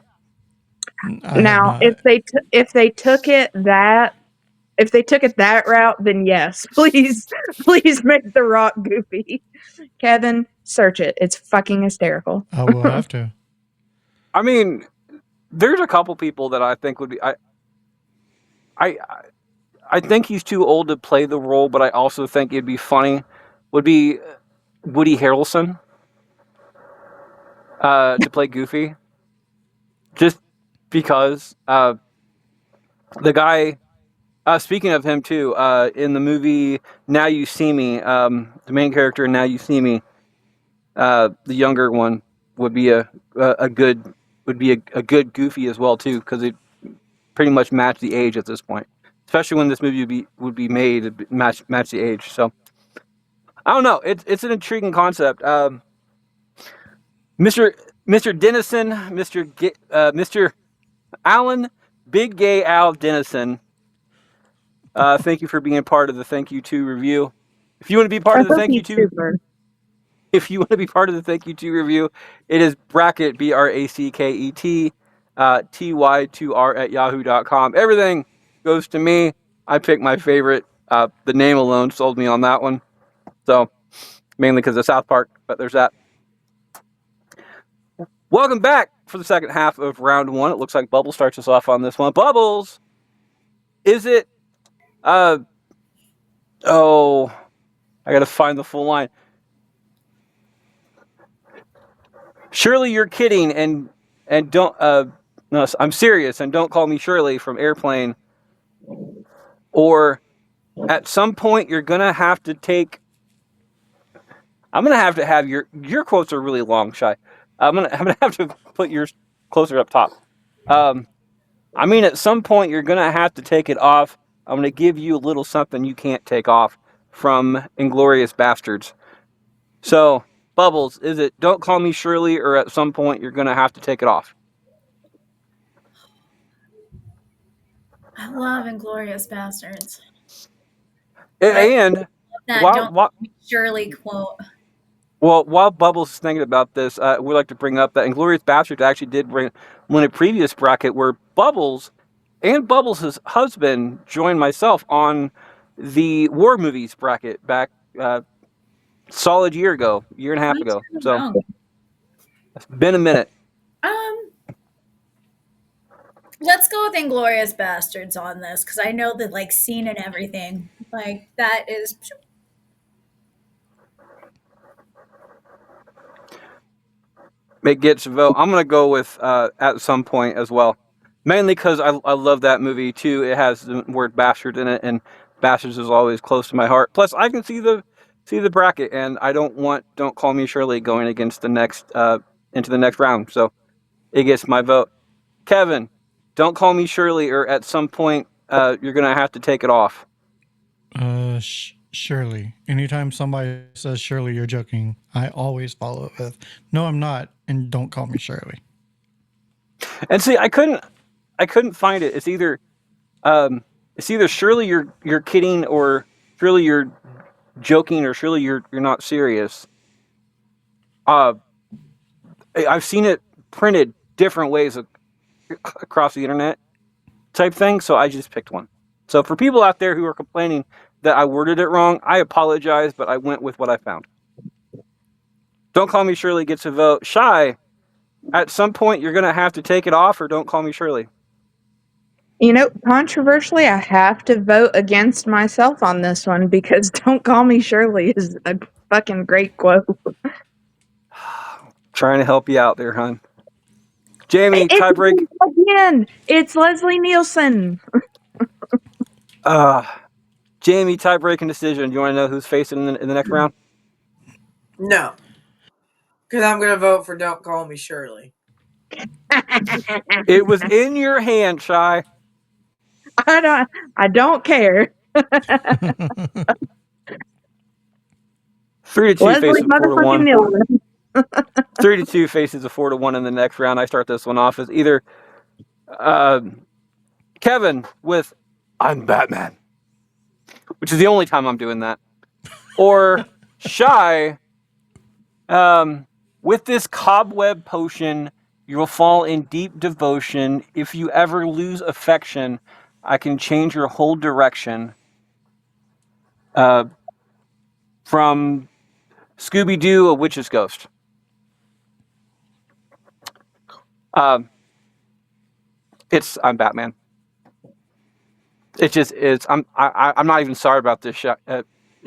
I have Now, not. if they took it that If they took it that route, then yes, please make The Rock Goofy. Kevin, search it. It's fucking hysterical. I will have to. I mean, there's a couple people that I think would be. I I think he's too old to play the role, but I also think it'd be funny. Would be Woody Harrelson to play Goofy, just because the guy. Speaking of him too, in the movie Now You See Me, the main character in Now You See Me, the younger one would be a good a good Goofy as well too, because it pretty much match the age at this point. Especially when this movie would be made, it'd match the age. So I don't know. It's an intriguing concept. Mr. Dennison, Mr. Alan Big Gay Al Dennison. Thank you for being part of the Thank You 2 review. If you want to be part I of the hope Thank You he's 2, super. if you want to be part of the Thank You 2 review, it is bracket BRACKET TY2R at yahoo.com. Everything goes to me. I pick my favorite. The name alone sold me on that one. So, mainly because of South Park, but there's that. Welcome back for the second half of round one. It looks like Bubbles starts us off on this one. Bubbles! Is it... I gotta find the full line. Surely you're kidding and don't... no, I'm serious, and don't call me Shirley from Airplane. Or at some point you're gonna have to take... I'm gonna have your quotes are really long, Shy. I'm gonna have to put yours closer up top. I mean, at some point you're gonna have to take it off. I'm gonna give you a little something you can't take off from Inglourious Bastards. So, Bubbles, is it Don't Call Me Shirley, or at some point you're gonna have to take it off? I love Inglorious Bastards. And That don't Shirley quote. Well, while Bubbles is thinking about this, we'd like to bring up that Inglourious Bastards actually did win a previous bracket where Bubbles and Bubbles' husband joined myself on the war movies bracket back solid year and a half ago. So it's been a minute. Let's go with Inglorious Bastards on this, because I know that like scene and everything. Like that is It gets a vote. I'm gonna go with At Some Point as well, mainly because I love that movie too. It has the word bastard in it, and bastards is always close to my heart. Plus, I can see the bracket, and I don't want Don't Call Me Shirley going against the next into the next round. So it gets my vote. Kevin, Don't Call Me Shirley, or At Some Point you're gonna have to take it off. Shirley. Anytime somebody says Shirley, you're joking. I always follow it with, no, I'm not, and don't call me Shirley. And see, I couldn't find it. It's either Shirley you're kidding, or Shirley you're joking, or Shirley you're not serious. I've seen it printed different ways across the internet type thing, so I just picked one. So for people out there who are complaining that I worded it wrong, I apologize, but I went with what I found. Don't Call Me Shirley gets a vote. Shy, at some point you're going to have to take it off, or Don't Call Me Shirley. You know, controversially, I have to vote against myself on this one because Don't Call Me Shirley is a fucking great quote. Trying to help you out there, hon. Jaimie, tiebreak. Again, it's Leslie Nielsen. Jaimie, tie-breaking decision. Do you want to know who's facing in the next round? No. Because I'm going to vote for Don't Call Me Shirley. It was in your hand, Shy. I don't care. 3-2 faces 4-1. Nielsen. 3-2 faces a 4-1 in the next round. I start this one off as either Kevin with I'm Batman, which is the only time I'm doing that, or Shy with this cobweb potion, you will fall in deep devotion. If you ever lose affection, I can change your whole direction from Scooby-Doo, a witch's ghost. I'm Batman. I'm not even sorry about this,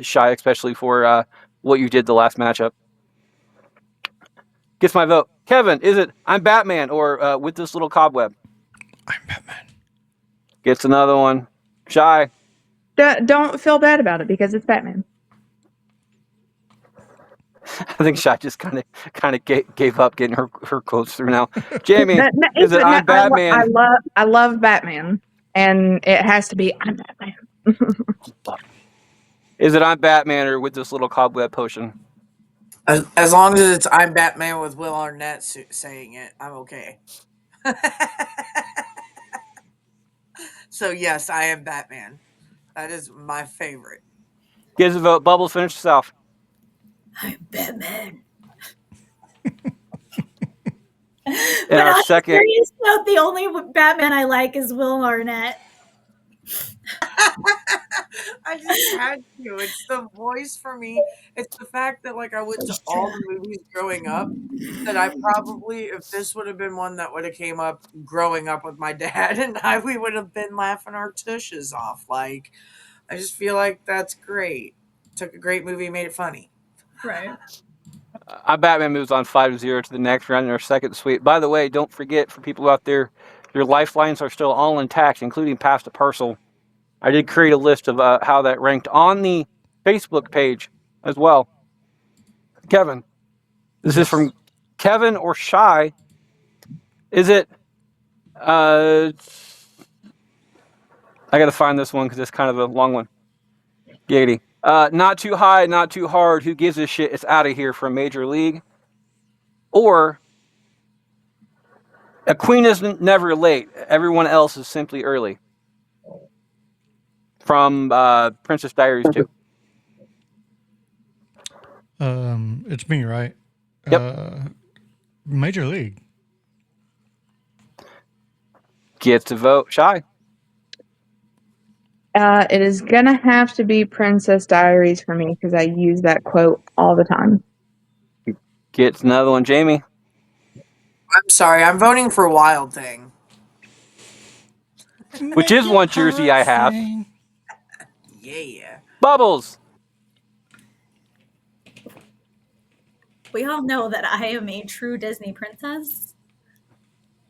Shy, especially for what you did the last matchup. Gets my vote. Kevin, is it I'm Batman or with this little cobweb? I'm Batman. Gets another one. Shy. Don't feel bad about it because it's Batman. I think Shy just kind of gave up getting her quotes through now. Jaimie, No, is it I'm Batman? I love Batman, and it has to be I'm Batman. Is it I'm Batman or with this little cobweb potion? As long as it's I'm Batman with Will Arnett saying it, I'm okay. So yes, I am Batman. That is my favorite. Gives a vote. Bubbles, finish this off. I'm Batman. In But our on a second, serious note, the only Batman I like is Will Arnett. I just had to. It's the voice for me. It's the fact that like I went to all the movies growing up that I probably, if this would have been one that would have came up growing up with my dad and we would have been laughing our tushes off. Like, I just feel like that's great. Took a great movie, made it funny. Right. I'm Batman moves on 5-0 to the next round in our second sweep. By the way, don't forget for people out there, your lifelines are still all intact, including past a parcel. I did create a list of how that ranked on the Facebook page as well. Kevin, this is from Kevin or Shy. Is it? I got to find this one because it's kind of a long one. Giggity. Not too high, not too hard. Who gives a shit? It's out of here from Major League. Or a queen is never late. Everyone else is simply early. From Princess Diaries 2. It's me, right? Yep. Major League. Gets to vote. Shy. It is gonna have to be Princess Diaries for me because I use that quote all the time. Gets another one. Jaimie. I'm sorry, I'm voting for Wild Thing. Which is one jersey I have. Yeah. Bubbles. We all know that I am a true Disney princess.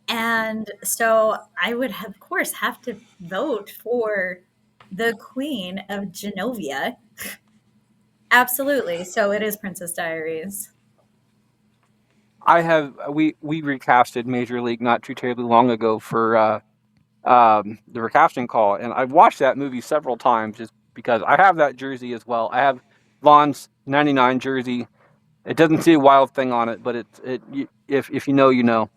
And so I would, of course, have to vote for the Queen of Genovia. Absolutely. So it is Princess Diaries. We recasted Major League not too terribly long ago for the recasting call, and I've watched that movie several times just because I have that jersey as well. I have Vaughn's '99 jersey. It doesn't say Wild Thing on it, but if you know, you know.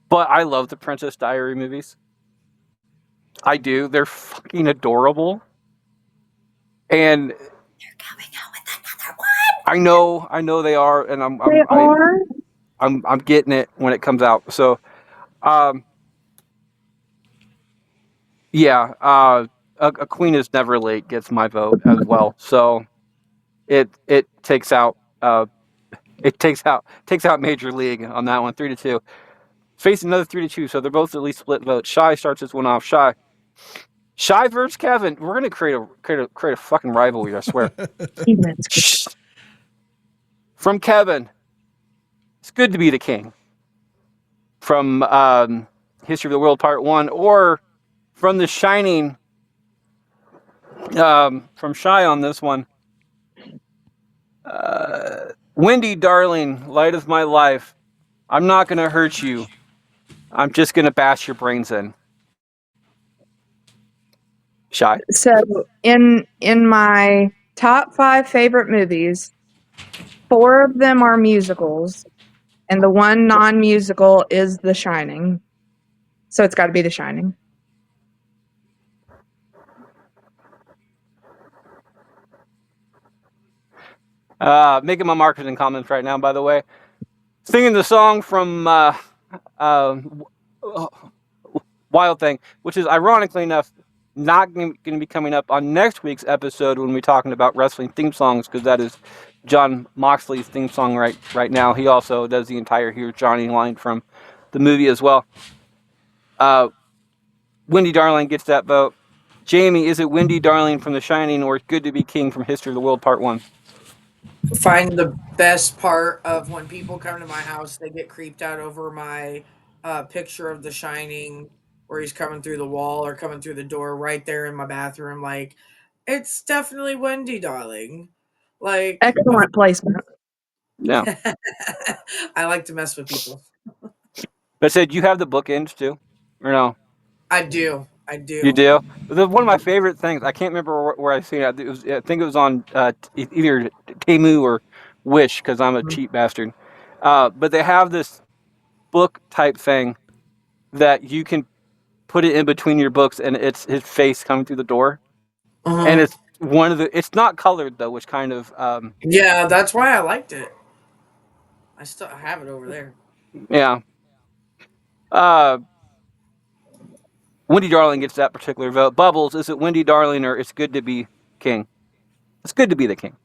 But I love the Princess Diary movies. I do. They're fucking adorable. And They're coming out with another one. I know they are, and They are. I'm getting it when it comes out. So, yeah, a queen is never late gets my vote as well. So it takes out Major League on that one, 3-2. Face another 3-2, so they're both at least split votes. Shy starts this one off. Shy versus Kevin. We're gonna create a fucking rivalry, I swear. From Kevin, it's good to be the king. From History of the World Part 1, or from The Shining, from Shy on this one. Wendy, darling, light of my life, I'm not gonna hurt you. I'm just gonna bash your brains in. Shy. So in my top 5 favorite movies, 4 of them are musicals, and the one non-musical is The Shining. So it's got to be The Shining. Making my marketing comments right now, by the way. Singing the song from Wild Wild Thing, which is ironically enough not going to be coming up on next week's episode when we're talking about wrestling theme songs, because that is John Moxley's theme song right now. He also does the entire "Here's Johnny" line from the movie as well. Wendy Darling gets that vote. Jaimie, is it Wendy Darling from The Shining or Good to Be King from History of the World Part 1? Find the best part of when people come to my house, they get creeped out over my picture of The Shining, where he's coming through the wall or coming through the door right there in my bathroom. Like, it's definitely Wendy, darling. Like, Excellent placement. Yeah. I like to mess with people. But I said, you have the bookends too? Or no? I do. I You do. do? One of my favorite things, I can't remember where I seen it. I think it was on either Temu or Wish, because I'm a cheap bastard. But they have this book type thing that you can put it in between your books, and it's his face coming through the door. And Uh-huh. it's not colored though, which kind of, Yeah, that's why I liked it. I still have it over there. yeah. Uh, Wendy Darling gets that particular vote. Bubbles, is it Wendy Darling or It's Good to Be King? It's good to be the king.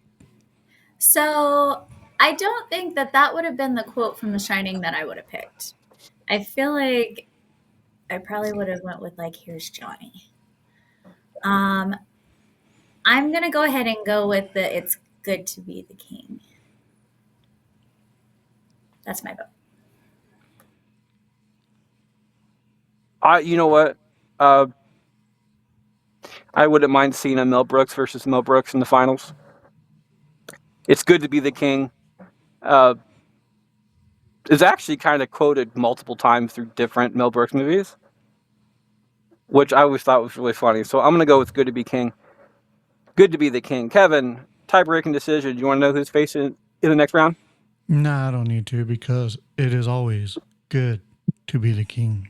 So I don't think that would have been the quote from The Shining that I would have picked. I feel like I probably would have went with like, "Here's Johnny." Um, I'm gonna go ahead and go with the "It's good to be the king." That's my vote. You know what? I wouldn't mind seeing a Mel Brooks versus Mel Brooks in the finals. It's good to be the king. Uh, is actually kind of quoted multiple times through different Mel Brooks movies, which I always thought was really funny. So I'm going to go with Good to Be King. Good to be the king. Kevin, tie-breaking decision. Do you want to know who's facing in the next round? Nah, I don't need to because it is always good to be the king.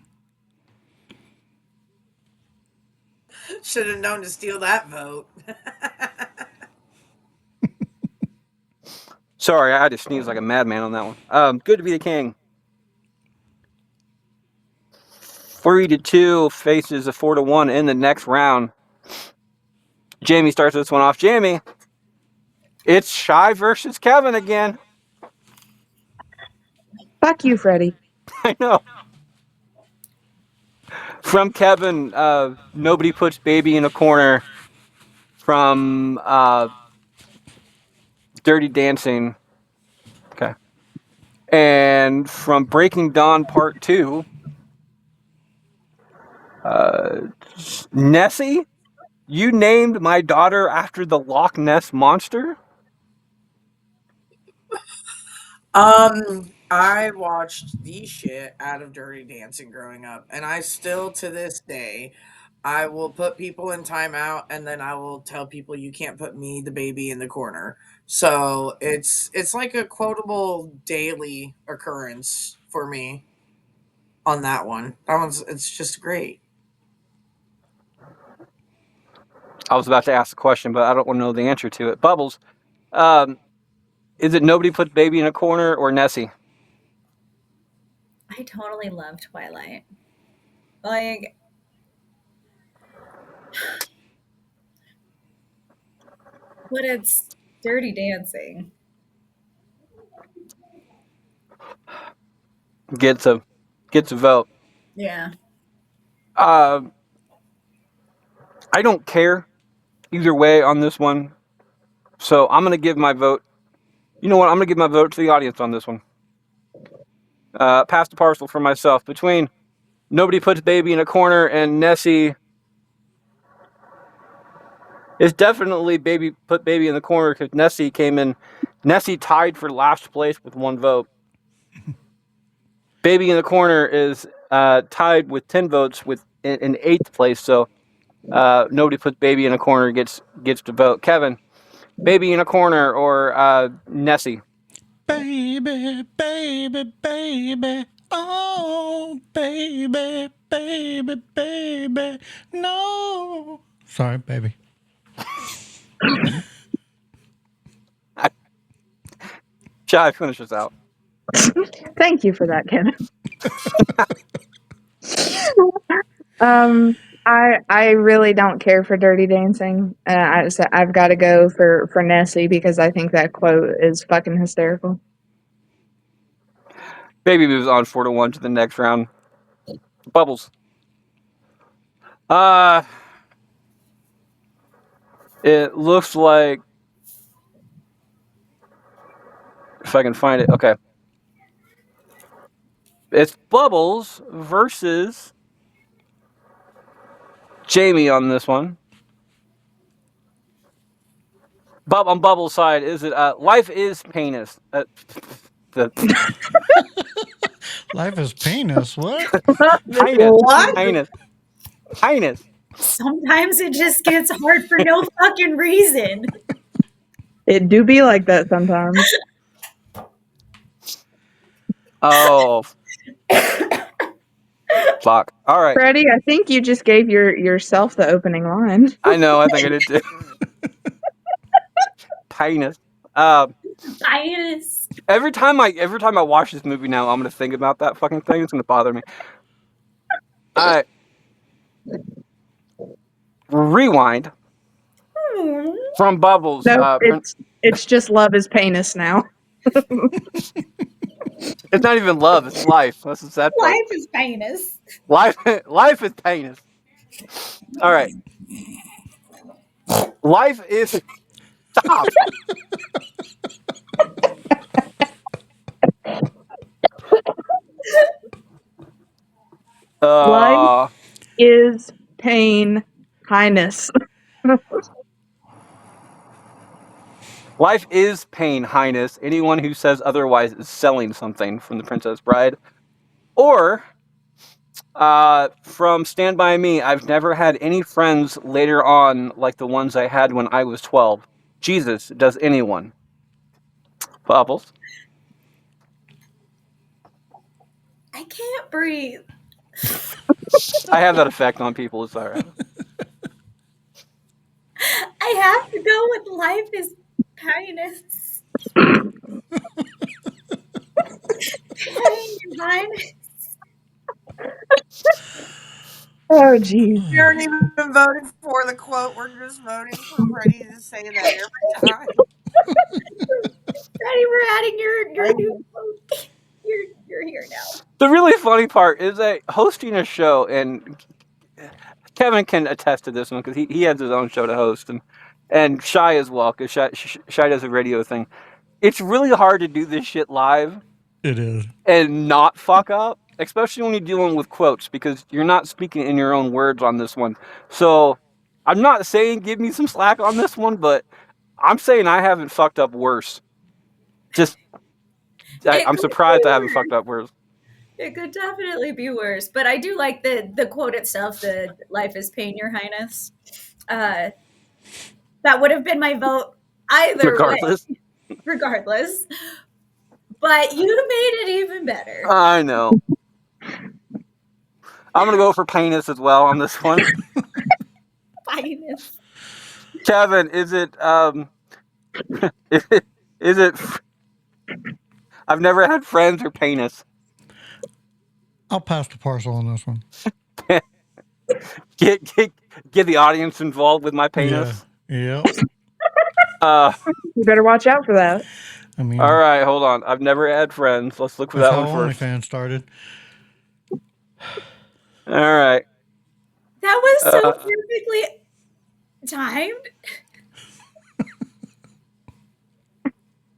Should have known to steal that vote. Sorry, I had to sneeze like a madman on that one. Good to be the king. 3-2 faces a 4-1 in the next round. Jaimie starts this one off. Jaimie, it's Shy versus Kevin again. Fuck you, Freddie. I know. From Kevin, nobody puts baby in a corner. From Dirty Dancing. Okay. And from Breaking Dawn Part 2, Nessie, you named my daughter after the Loch Ness Monster? I watched the shit out of Dirty Dancing growing up, and I still to this day, I will put people in timeout, and then I will tell people you can't put me, the baby, in the corner. So it's like a quotable daily occurrence for me on that one. That one's it's just great. I was about to ask the question, but I don't want to know the answer to it. Bubbles, um, is it nobody puts baby in a corner or Nessie? I totally love Twilight. Like, but it's Dirty Dancing. Gets a vote. Yeah. Uh, I don't care either way on this one, so I'm gonna give my vote. You know what? I'm gonna give my vote to the audience on this one. Pass the parcel for myself between nobody puts baby in a corner and Nessie. It's definitely put baby in the corner because Nessie came in. Nessie tied for last place with 1 vote. Baby in the corner is tied with 10 votes with in 8th place. So nobody puts baby in a corner gets to vote. Kevin, baby in a corner or Nessie? Baby, baby, baby. Oh, baby, baby, baby. No. Sorry, baby. Shall finish this out? Thank you for that, Ken. I really don't care for Dirty Dancing. I've got to go for Nessie because I think that quote is fucking hysterical. Baby moves on 4-1 to the next round. Bubbles. It looks like, if I can find it, okay. It's Bubbles versus Jaimie on this one. On Bubbles' side, is it life is painless? Life is penis. What? What? Highness. Sometimes it just gets hard for no fucking reason. It do be like that sometimes. Oh. Fuck. All right. Freddie, I think you just gave yourself the opening line. I know. I think I did too. Highness. Bias. Every time I watch this movie now, I'm gonna think about that fucking thing. It's gonna bother me. All right. Rewind from Bubbles. No, it's just love is penis now. It's not even love. It's life. That's the sad part. Life is penis. Life is penis. All right. Life is. Stop. Life is pain, highness. Life is pain, highness. Anyone who says otherwise is selling something, from The Princess Bride. Or from Stand By Me, I've never had any friends later on like the ones I had when I was 12. Jesus, does anyone? Bubbles. I can't breathe. I have that effect on people, it's alright. I have to go with life is penis. Highness. Oh, geez. We aren't even voting for the quote. We're just voting for Freddie to say that every time. Freddie, we're adding your new quote. You're here now. The really funny part is that hosting a show, and Kevin can attest to this one because he has his own show to host, and Shy as well, because Shy does a radio thing. It's really hard to do this shit live It is. and not fuck up, especially when you're dealing with quotes, because you're not speaking in your own words on this one. So I'm not saying give me some slack on this one, but I'm saying I haven't fucked up worse. I'm surprised I haven't fucked up worse. It could definitely be worse, but I do like the quote itself. The "Life is pain, Your Highness." That would have been my vote either way, regardless. But you made it even better. I know. I'm gonna go for penis as well on this one. Penis. Kevin, is it is it I've never had friends or penis. I'll pass the parcel on this one. Get the audience involved with my penis. Yeah. You better watch out for that. I mean, all right, hold on. I've never had friends. Let's look for that one first. That's how OnlyFans started. All right. That was so perfectly timed.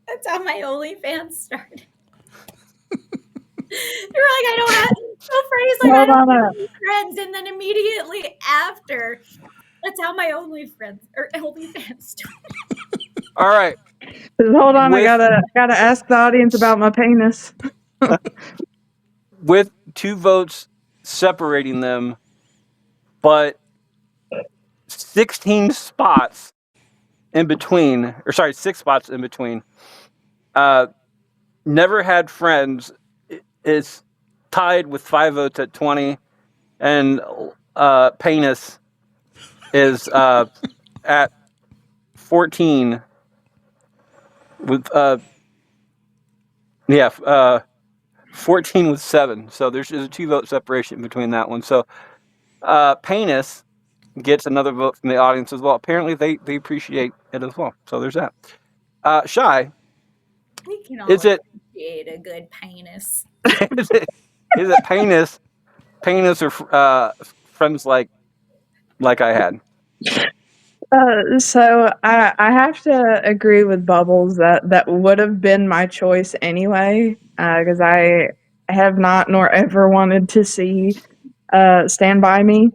That's how my OnlyFans started. You're like, I don't have Freddie's like, I don't have any friends, and then immediately after, that's how my OnlyFans started. All right. Hold on, I gotta ask the audience about my penis. With 2 votes separating them, but 16 spots in between, or sorry, 6 spots in between. Never had friends is tied with 5 votes at 20, and penis is at 14 with 14 with 7. So there's a 2 vote separation between that one. So Penis gets another vote from the audience as well. Apparently, they appreciate it as well. So there's that. Shy, We can all is it appreciate a good penis. is it penis or friends like I had? So I have to agree with Bubbles that would have been my choice anyway, because I have not nor ever wanted to see Stand By Me.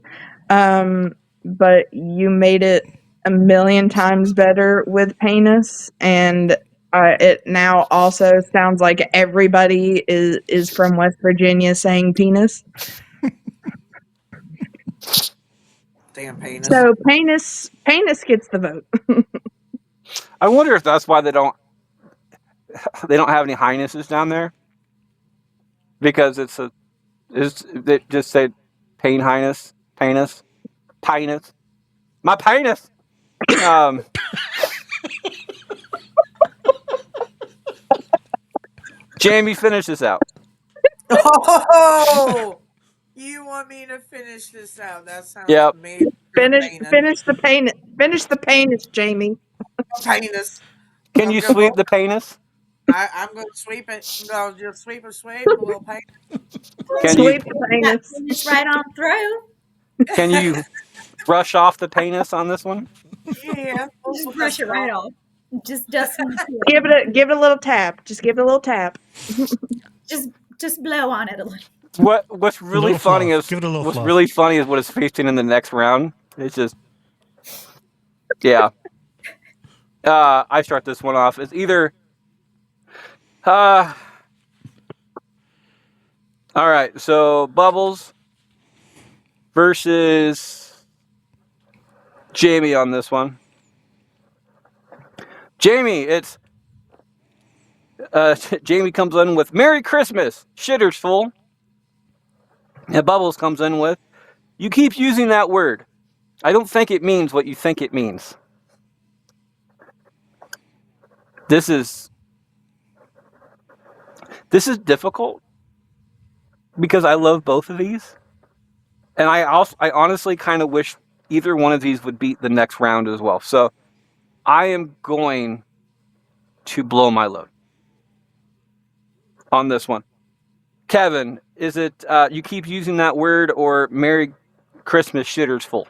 But you made it a million times better with Penis, and it now also sounds like everybody is from West Virginia saying penis. Damn penis. So Penis gets the vote. I wonder if that's why they don't have any highnesses down there, because they just say pain highness penis my penis. Um, Jamie, finish this out. Oh, you want me to finish this out? That sounds Yep. major Finish penis. finish the penis. Finish the penis, Jamie. Penis. Can I'm you gonna sweep vote. the penis? I'm gonna sweep it. I'm gonna just sweep, a little penis. Can you Sweep the That penis. penis right on through. can you brush off the penis on this one? Yeah, pull Just some brush it dust right off. off. Just dust into Give it. it a little tap. Just give it a little tap. Just just blow on it a little. What's A really little funny fluff. is Give it a little what's fluff. really funny is what is facing in the next round. It's just yeah. I start this one off. It's either uh all right, so Bubbles versus Jamie on this one. Jamie, it's Jamie comes in with Merry Christmas, shitter's full. And Bubbles comes in with you keep using that word. I don't think it means what you think it means. This is difficult because I love both of these. And I honestly kind of wish either one of these would beat the next round as well. So I am going to blow my load on this one. Kevin, is it you keep using that word or Merry Christmas shitters full?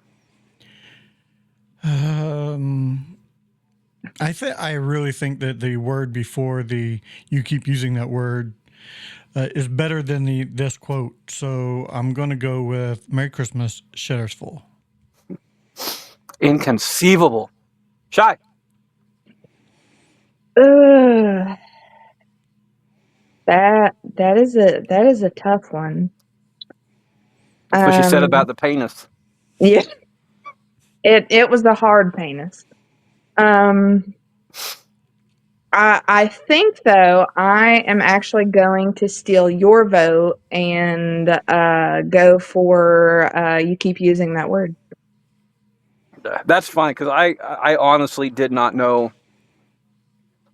I really think that the word before the you keep using that word is better than this quote. So I'm going to go with Merry Christmas, Shitter's full. Inconceivable. Shy. Ugh. That is a tough one. That's what she said Um, about the penis. yeah, it was the hard penis. Um, I think though I am actually going to steal your vote and go for you keep using that word. That's fine because I honestly did not know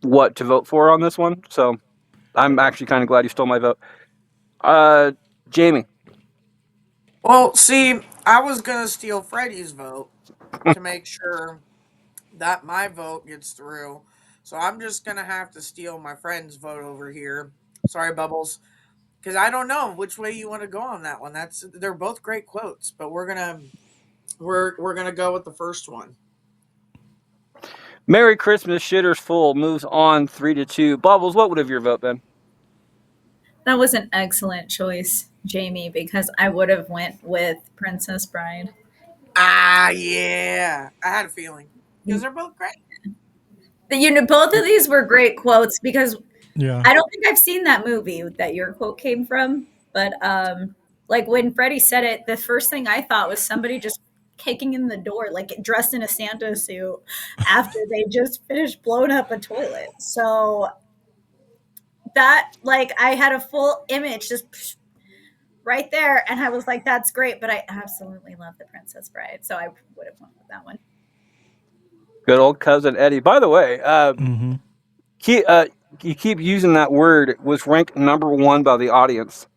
what to vote for on this one. So I'm actually kind of glad you stole my vote. Jamie. Well, see, I was gonna steal Freddie's vote to make sure that my vote gets through. So I'm just gonna have to steal my friend's vote over here. Sorry, Bubbles, because I don't know which way you want to go on that one. They're both great quotes, but we're gonna go with the first one. Merry Christmas, shitters full moves on 3-2. Bubbles, what would have your vote been? That was an excellent choice, Jamie, because I would have went with Princess Bride. Ah, yeah, I had a feeling because they're both great. Both of these were great quotes because Yeah. I don't think I've seen that movie that your quote came from, but like when Freddie said it, the first thing I thought was somebody just kicking in the door, like dressed in a Santa suit after they just finished blowing up a toilet. So that, like, I had a full image just right there, and I was like, "That's great," but I absolutely love The Princess Bride, so I would have went with that one. Good old cousin Eddie. By the way, Mm-hmm. you keep using that word. It was ranked number 1 by the audience.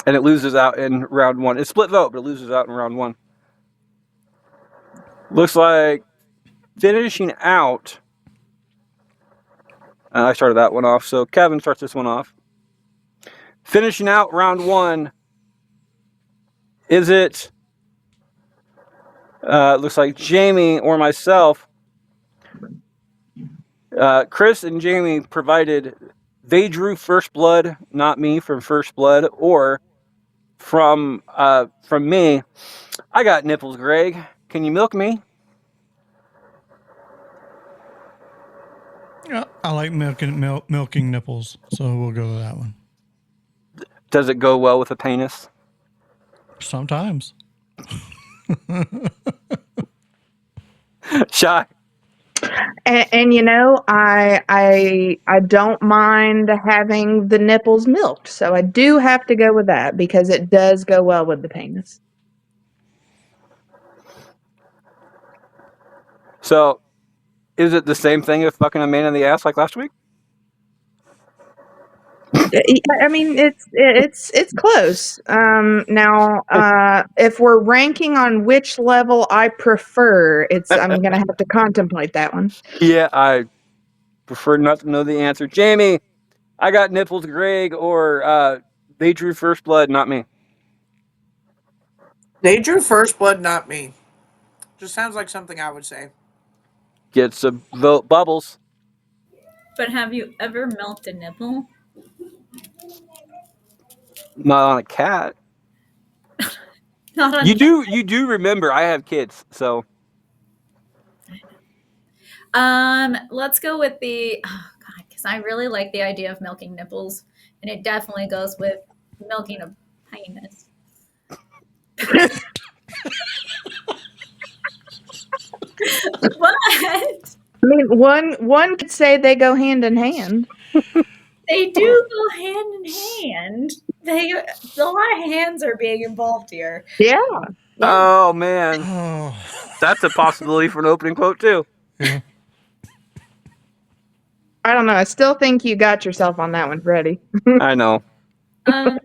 and it loses out in round one. It's split vote, but it loses out in round one. Looks like finishing out. I started that one off, so Kevin starts this one off. Finishing out round one. Is it? Looks like Jaimie or myself. Chris and Jaimie provided. They drew First Blood, not me, from First Blood, or from me. I got nipples, Greg. Can you milk me? Yeah, I like milking nipples, so we'll go with that one. Does it go well with a penis? Sometimes. Shy. And you know, I don't mind having the nipples milked, so I do have to go with that because it does go well with the penis. So, is it the same thing as fucking a man in the ass like last week? I mean, it's close. Now, if we're ranking on which level I prefer, I'm gonna have to contemplate that one. Yeah, I prefer not to know the answer. Jaimie, I got nipples, Greg, or they drew First Blood, not me. They drew First Blood, not me. Just sounds like something I would say. Gets a vote. Bubbles. But have you ever milked a nipple? Not on a cat. Not on You do remember I have kids, so Let's go with the God, because I really like the idea of milking nipples, and it definitely goes with milking a penis. What? I mean, one could say they go hand in hand. They do go hand in hand. A lot of hands are being involved here. Yeah. oh man, Oh, that's a possibility for an opening quote too. yeah. I don't know. I still think you got yourself on that one, Freddie. I know. Let's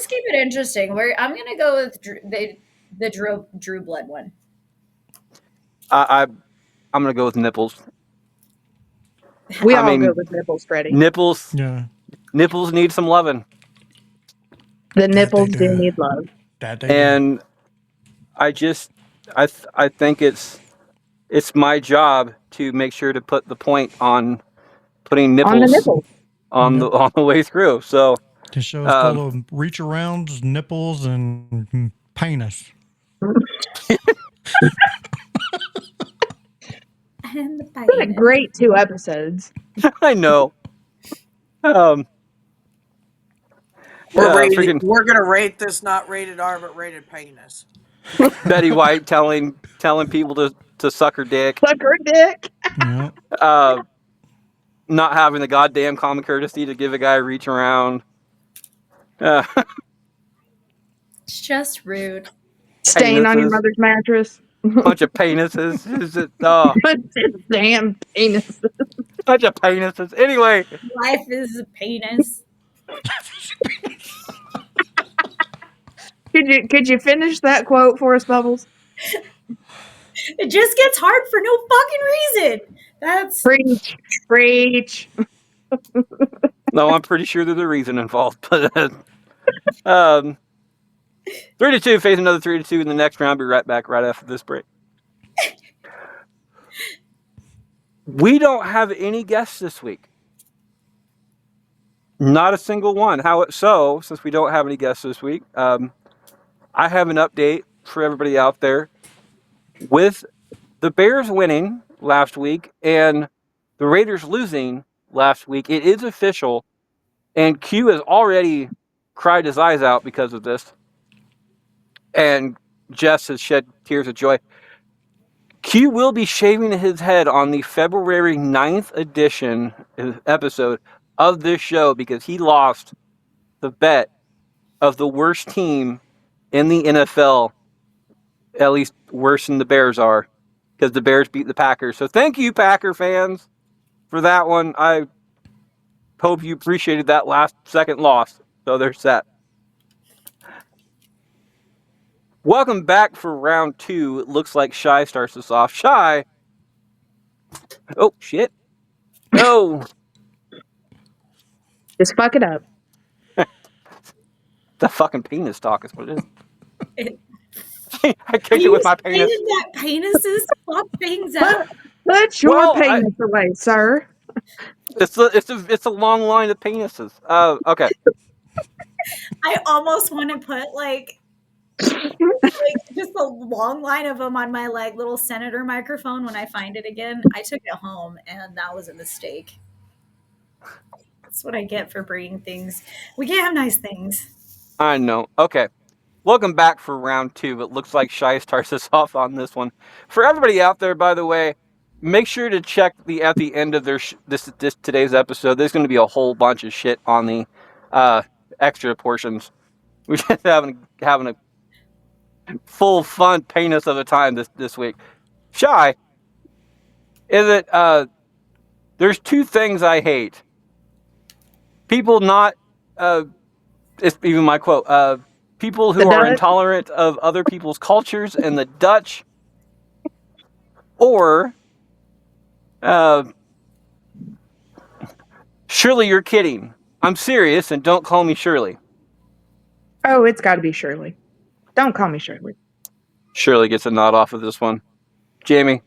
keep it interesting. I'm gonna go with the Drew Blood one. I'm gonna go with nipples. We I all mean, go with nipples, Freddie. Nipples Yeah. need some loving, The That nipples they do do. need love. That they do. and I think it's my job to make sure to put the point on putting On the nipples nipples. on the way through. So The show is full of reach arounds, nipples, and penis. And the It's been a penis. great 2 episodes. I know. We're Freaking we're gonna rate this not rated R but rated penis. Betty White telling people to suck her dick. Suck her dick. Yeah. Not having the goddamn common courtesy to give a guy a reach around. It's just rude. Stain on your Penises. mother's mattress. Bunch of penises. Oh, Damn penis. bunch of penises. Anyway, Life is a penis. Could you finish that quote for us, Bubbles? It just gets hard for no fucking reason. That's Preach. no, I'm pretty sure there's a reason involved. But 3-2, face another 3-2 in the next round. Be right back right after this break. We don't have any guests this week. Not a single one. Since we don't have any guests this week, I have an update for everybody out there. With the Bears winning last week and the Raiders losing last week, it is official, and Q has already cried his eyes out because of this, and Jess has shed tears of joy. Q will be shaving his head on the February 9th episode of this show because he lost the bet of the worst team in the NFL, at least worse than the Bears are, because the Bears beat the Packers. So thank you, Packer fans, for that one. Hope you appreciated that last second loss. So there's that. Welcome back for round 2. It looks like Shy starts us off. Shy. Oh, shit. No. Just fuck it up. The fucking penis talk is what it is. It- I kicked it with my penis. saying that penises fuck things up? Put your Well, penis away, sir. It's a long line of penises. Okay. I almost want to put like just a long line of them on my like little senator microphone when I find it again. I took it home and that was a mistake. That's what I get for breeding things. We can't have nice things. I know. Okay. Welcome back for round 2. It looks like Shy starts us off on this one. For everybody out there, by the way, make sure to check at the end of this today's episode. There's going to be a whole bunch of shit on the extra portions. We're just having a full fun penis of a time this week. Shy, is it? There's 2 things I hate. People not. It's even my quote. People who The are Dutch? intolerant of other people's cultures and the Dutch, or Shirley, you're kidding. I'm serious, and don't call me Shirley. Oh, it's got to be Shirley. Don't call me Shirley. Shirley gets a nod off of this one. Jaimie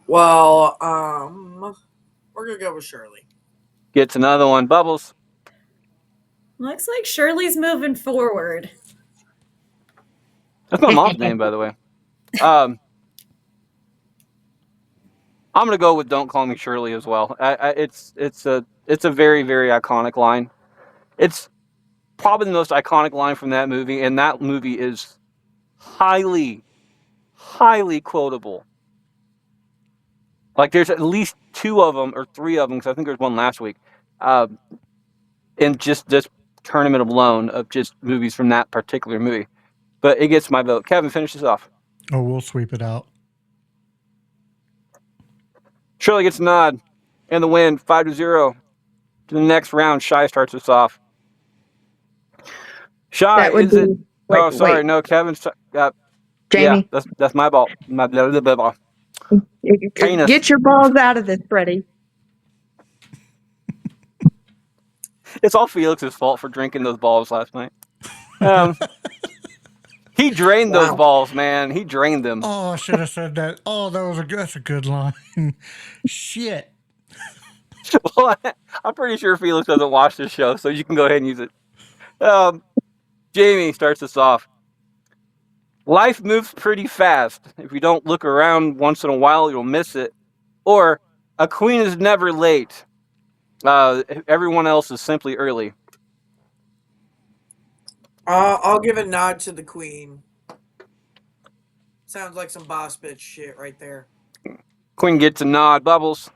Well, we're gonna go with Shirley. gets another one. Bubbles. Looks like Shirley's moving forward. That's my mom's name, by the way. I'm gonna go with "Don't Call Me Shirley" as well. It's a very, very iconic line. It's probably the most iconic line from that movie, and that movie is highly, highly quotable. Like there's at least 2 of them or 3 of them, because I think there's one last week, in just this tournament alone of just movies from that particular movie. But it gets my vote. Kevin, finish this off. Oh, we'll sweep it out. Shirley gets a nod, and the win 5-0. To the next round, Shy starts us off. Shy, That would is be. it? Wait, Oh, sorry, wait, no, Kevin. Yeah, Jaimie, that's my ball. My blah. Penis. get your balls out of this, Freddie. It's all Felix's fault for drinking those balls last night. He drained those Wow. balls, man. He drained them. Oh, I should have said that. Oh, that's a good line. Shit. Well, I'm pretty sure Felix doesn't watch this show, so you can go ahead and use it. Jaimie starts us off. Life moves pretty fast. If you don't look around once in a while, you'll miss it. Or, a queen is never late. Everyone else is simply early. I'll give a nod to the Queen. Sounds like some boss bitch shit right there. Queen gets a nod. Bubbles.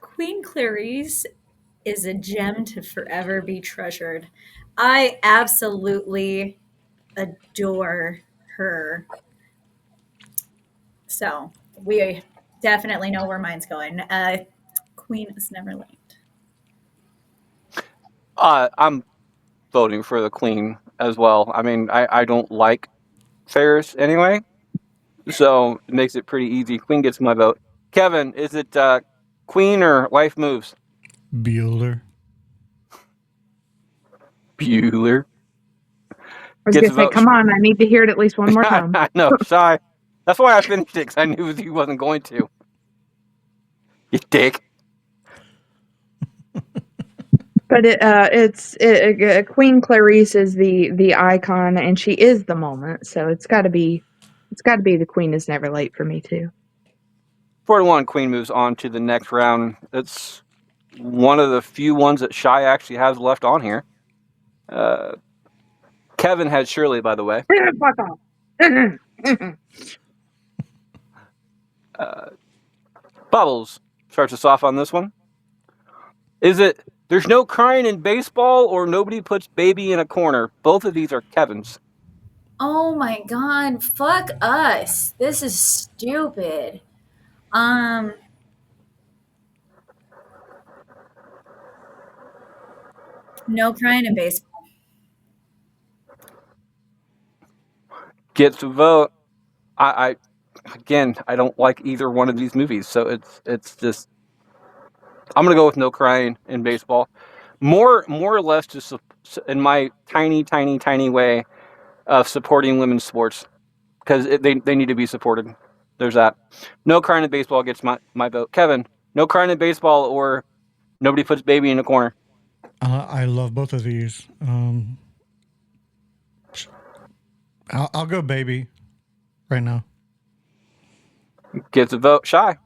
Queen Clarice is a gem to forever be treasured. I absolutely adore her. So we definitely know where mine's going. Queen is never late. I'm voting for the queen as well. I mean, I don't like Ferris anyway, so it makes it pretty easy. Queen gets my vote. Kevin, is it queen or life moves? Bueller. Bueller. I was Gets going to say, vote. come on, I need to hear it at least one more time. I know, Shy. That's why I finished it, because I knew he wasn't going to. You dick. But Queen Clarice is the icon, and she is the moment. So it's got to be the Queen is never late for me too. 4-1, Queen moves on to the next round. It's one of the few ones that Shy actually has left on here. Kevin has Shirley, by the way. Fuck off. Bubbles starts us off on this one. Is it there's no crying in baseball or nobody puts baby in a corner? Both of these are Kevin's. Oh my god, fuck us. This is stupid. No crying in baseball. Gets a vote. I again, I don't like either one of these movies, so it's just I'm gonna go with no crying in baseball. More or less, just in my tiny way of supporting women's sports because they need to be supported. There's that. No crying in baseball gets my vote. Kevin, no crying in baseball or nobody puts baby in a corner. I love both of these. I'll go baby right now. Gets a vote. Shy.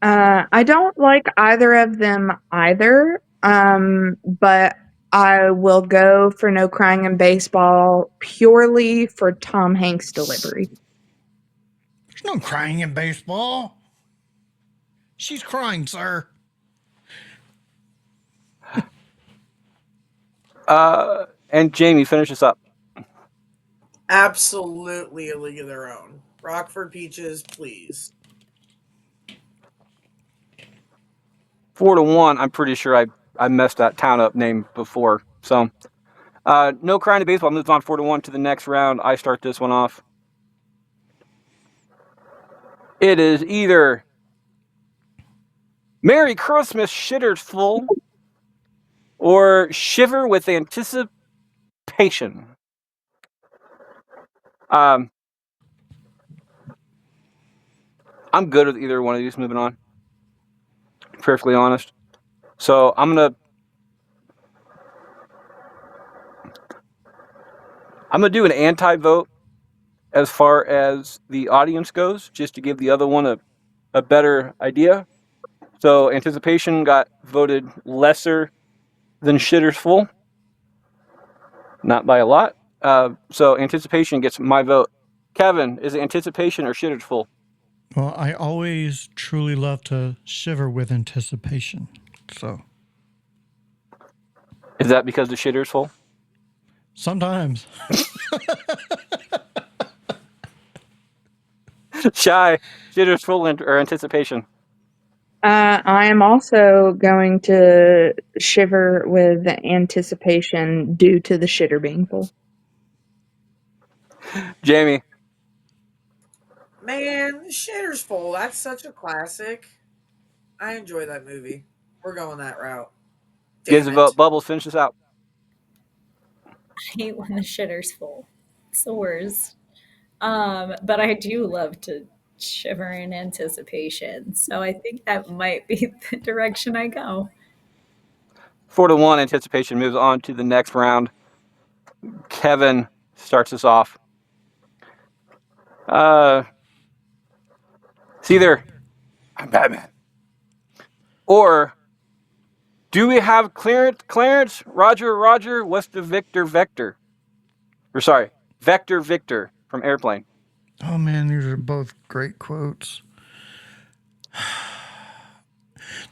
I don't like either of them either. But I will go for No Crying in Baseball purely for Tom Hanks' delivery. There's no crying in baseball. She's crying, sir. And Jaimie, finish us up. Absolutely a league of their own. Rockford Peaches, please. 4-1. I'm pretty sure I messed that town up name before. So, no crying in baseball moves on 4-1 to the next round. I start this one off. It is either Merry Christmas, Shitter's Full, or Shiver with Anticipation. I'm good with either one of these moving on. Perfectly honest. So I'm gonna do an anti-vote as far as the audience goes, just to give the other one a better idea. So Anticipation got voted lesser than Shitter's Full. Not by a lot. So Anticipation gets my vote. Kevin, is it Anticipation or Shitter's Full? Well, I always truly love to shiver with anticipation. So Is that because the Shitter's Full? sometimes. Shy, Shitter's Full or Anticipation? I am also going to shiver with anticipation due to the shitter being full. Jaimie, Man, the Shitter's Full. That's such a classic. I enjoy that movie. We're going that route. gives Damn a vote. it. Bubbles, finish this out. I hate when the shitter's full. It's the worst. But I do love to shiver in anticipation. So I think that might be the direction I go. 4-1, Anticipation moves on to the next round. Kevin starts us off. It's either I'm Batman or do we have Clarence, Roger, what's the Vector? Or sorry, Victor from Airplane. Oh man, these are both great quotes.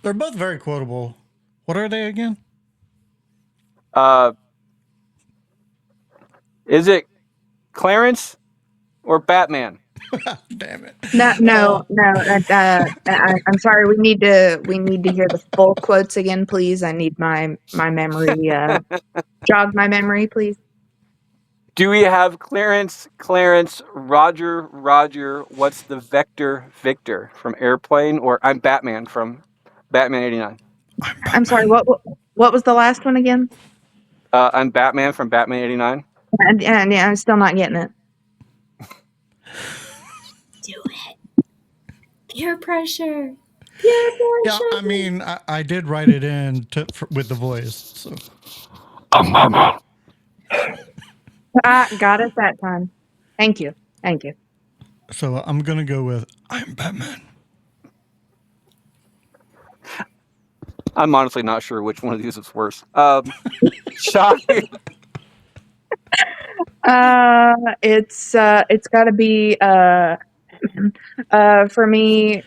They're both very quotable. What are they again? Is it Clarence or Batman? Damn it. No. I'm sorry. We need to hear the full quotes again, please. I need my memory. Jog my memory, please. Do we have Clarence, Roger, what's the Victor from Airplane, or I'm Batman from Batman 89? I'm sorry. What was the last one again? I'm Batman from Batman 89. And yeah, I'm still not getting it. Do it. Peer pressure. Yeah, I mean, I did write it in with the voice. So Got it that time. Thank you. so I'm gonna go with I'm Batman. I'm honestly not sure which one of these is worse. Shy. It's got to be for me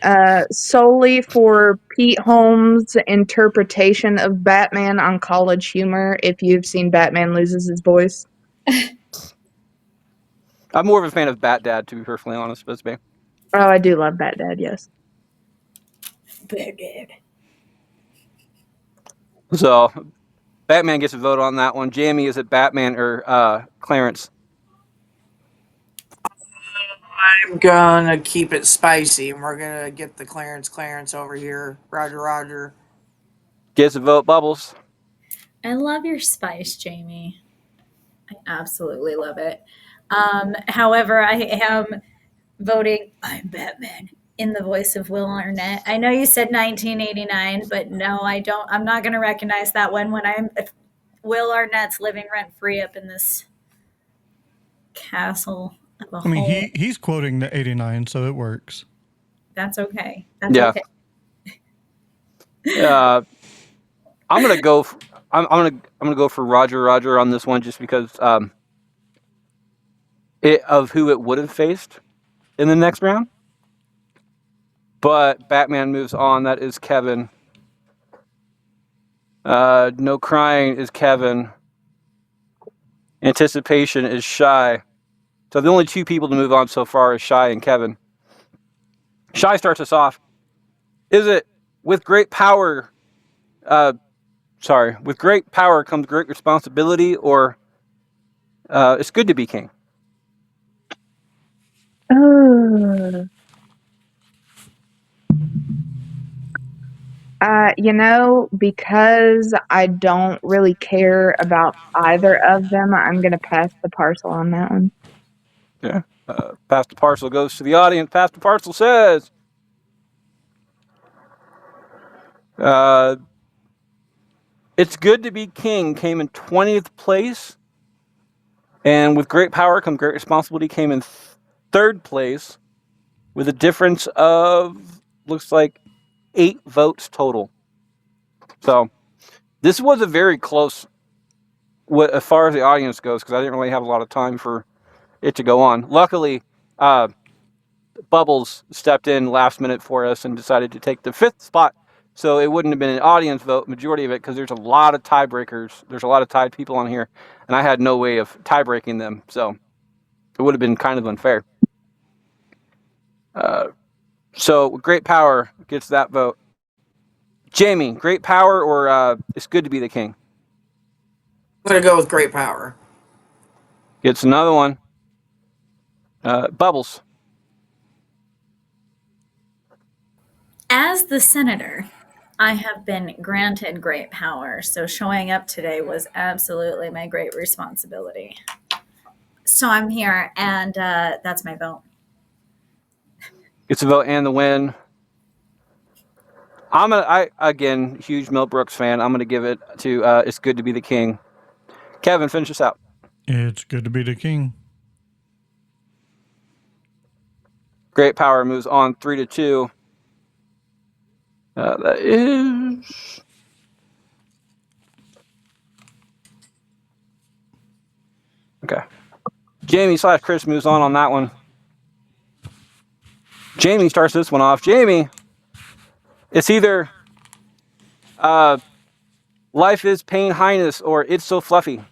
solely for Pete Holmes' interpretation of Batman on College Humor. If you've seen Batman Loses His Voice, I'm more of a fan of Bat Dad, to be perfectly honest. But it's me. oh, I do love Bat Dad. Yes. Big. So Batman gets a vote on that one. Jaimie, is it Batman or Clarence? I'm gonna keep it spicy, and we're gonna get the Clarence over here. Roger, Roger. Gets a vote. Bubbles. I love your spice, Jaimie. I absolutely love it. However, I am voting I'm Batman in the voice of Will Arnett. I know you said 1989, but no, I don't. I'm not going to recognize that one when I'm if Will Arnett's living rent free up in this castle of a I mean, hole. he's quoting the 89, so it works. That's okay. That's Yeah. okay. I'm gonna go. I'm gonna go for Roger on this one, just because of who it would have faced in the next round. But Batman moves on. That is Kevin. No crying is Kevin. Anticipation is Shy. So the only two people to move on so far is Shy and Kevin. Shy starts us off. Is it with great power? With great power comes great responsibility, or it's good to be king? Because I don't really care about either of them, I'm going to pass the parcel on that one. Yeah. Pass the parcel goes to the audience. Pass the parcel says. It's good to be king came in 20th place. And with great power comes great responsibility came in third place, with a difference of, looks like, 8 votes total. So this was a very close, as far as the audience goes, because I didn't really have a lot of time for it to go on. Luckily, Bubbles stepped in last minute for us and decided to take the 5th spot, so it wouldn't have been an audience vote, majority of it, because there's a lot of tiebreakers. There's a lot of tied people on here, and I had no way of tie-breaking them, so it would have been kind of unfair. So great power gets that vote. Jaimie, great power or it's good to be the king? I'm gonna go with great power. Gets another one. Bubbles. As the senator, I have been granted great power, so showing up today was absolutely my great responsibility. So I'm here, and that's my vote. Gets a vote and the win. Again, huge Mel Brooks fan. I'm gonna give it to it's good to be the king. Kevin, finish us out. It's good to be the king. Great power moves on 3-2. That is. Okay. Jaimie/Chris moves on that one. Jaimie starts this one off. Jaimie, it's either Life is Pain Highness or It's So Fluffy.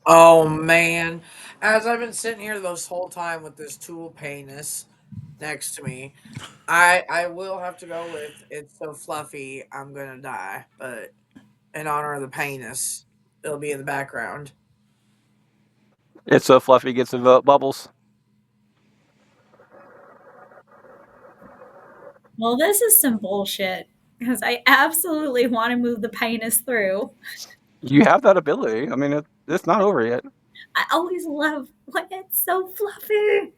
Oh man, as I've been sitting here this whole time with this tool penis next to me, I will have to go with it's so fluffy I'm gonna die, but in honor of the penis, it'll be in the background. It's So Fluffy gets a vote. Bubbles. Well, this is some bullshit because I absolutely want to move the penis through. You have that ability. I mean, it's not over yet. I always love when it's so fluffy.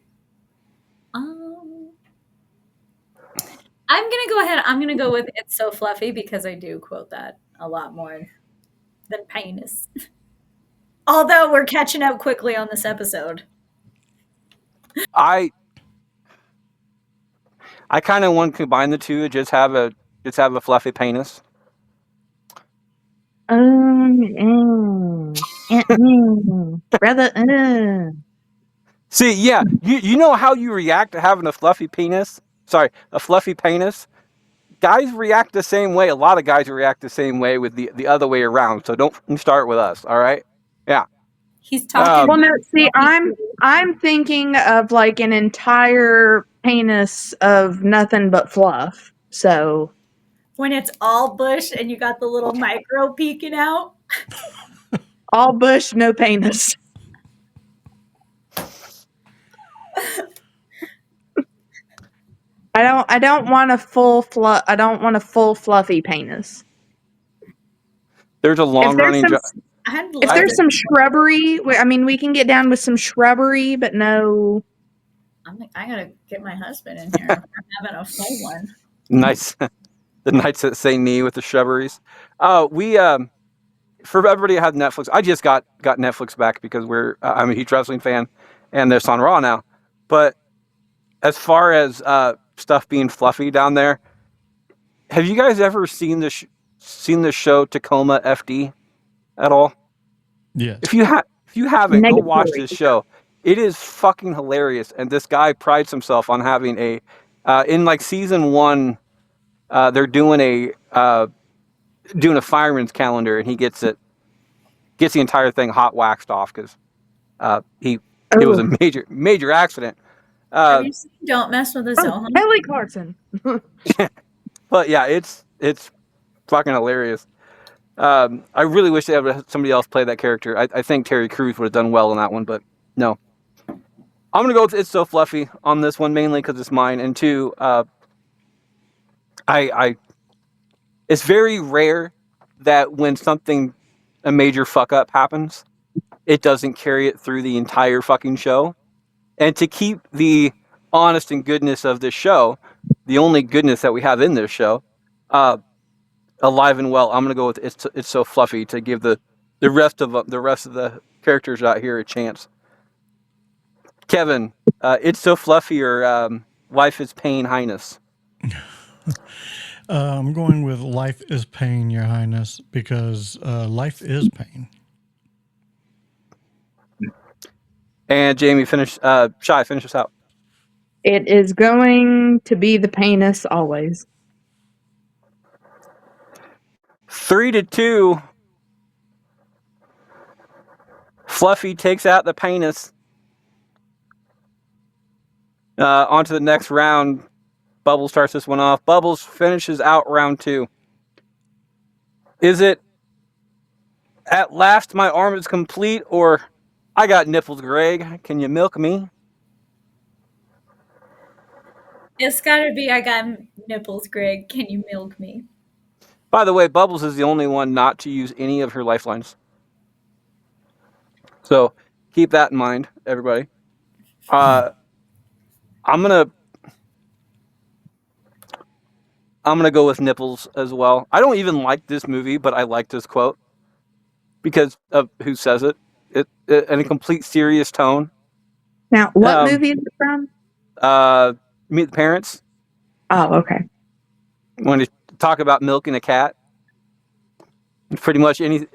I'm gonna go ahead. I'm gonna go with "It's So Fluffy" because I do quote that a lot more than penis. Although we're catching up quickly on this episode. I kind of want to combine the two. Just have a fluffy penis. Brother, See, yeah, you know how you react to having a fluffy penis? Sorry, a fluffy penis? Guys react the same way. A lot of guys react the same way with the other way around. So don't start with us, all right? Yeah. He's talking. well, no, see, I'm thinking of like an entire penis of nothing but fluff. So when it's all bush and you got the little micro peeking out. All bush, no penis. I don't want a full I don't want a full fluffy penis. There's a long running. I'd If love there's to. some shrubbery, I mean, we can get down with some shrubbery, but no. I'm like, I gotta get my husband in here. We're having a full one. Nice. The nights that say knee with the shrubberies. We for everybody who has Netflix, I just got Netflix back because I'm a huge wrestling fan, and they're on Raw now. But as far as stuff being fluffy down there, have you guys ever seen the show Tacoma FD at all? Yes. If you haven't, go watch Negatory. this show. It is fucking hilarious, and this guy prides himself on having in like season 1, they're doing a fireman's calendar, and he gets the entire thing hot waxed off because it was Oh, a major accident. Have you seen Don't Mess with a Zohan? Kelly Clarkson. But yeah, it's fucking hilarious. I really wish they had somebody else play that character. I think Terry Crews would have done well in that one, but no. I'm gonna go with It's So Fluffy on this one, mainly because it's mine, and two, it's very rare that when a major fuck up happens, it doesn't carry it through the entire fucking show. And to keep the honest and goodness of this show, the only goodness that we have in this show, alive and well, I'm gonna go with It's So Fluffy to give the rest of the characters out here a chance. Kevin, It's So Fluffy or Life is Pain, Highness? I'm going with Life is Pain, Your Highness, because life is pain. And Jaimie, finish us out. It is going to be the penis always. 3-2. Fluffy takes out the penis. On to the next round. Bubbles starts this one off. Bubbles finishes out round 2. Is it At Last My Arm Is Complete or I Got Nipples, Greg? Can you milk me? It's gotta be I got nipples, Greg. Can you milk me? By the way, Bubbles is the only one not to use any of her lifelines. So keep that in mind, everybody. I'm gonna go with nipples as well. I don't even like this movie, but I like this quote because of who says it. It in a complete serious tone. Now, what movie is it from? Meet the Parents. Oh, okay. When you talk about milking a cat, pretty much anything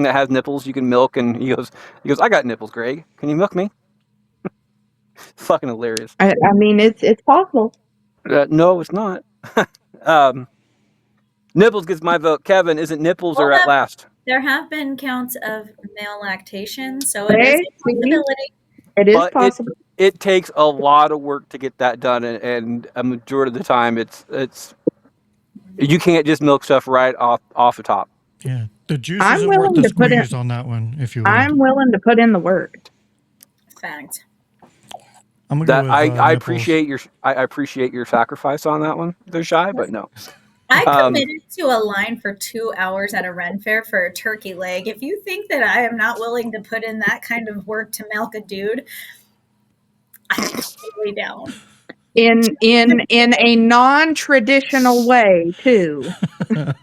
that has nipples you can milk, and he goes, I got nipples, Greg. Can you milk me? Fucking hilarious. I mean, it's possible. No, it's not. Nipples gets my vote. Kevin, is it nipples or At Last? There have been counts of male lactation, so it is a possibility. It is possible. It takes a lot of work to get that done, and a majority of the time, it's you can't just milk stuff right off the top. Yeah, the juice isn't worth the squeeze on that one, if you will. I'm willing to put in the work. Fact. I'm gonna go with I appreciate your sacrifice on that one. They're shy, but no. I committed to a line for 2 hours at a Ren Fair for a turkey leg. If you think that I am not willing to put in that kind of work to milk a dude, I'm totally down. In a non-traditional way, too.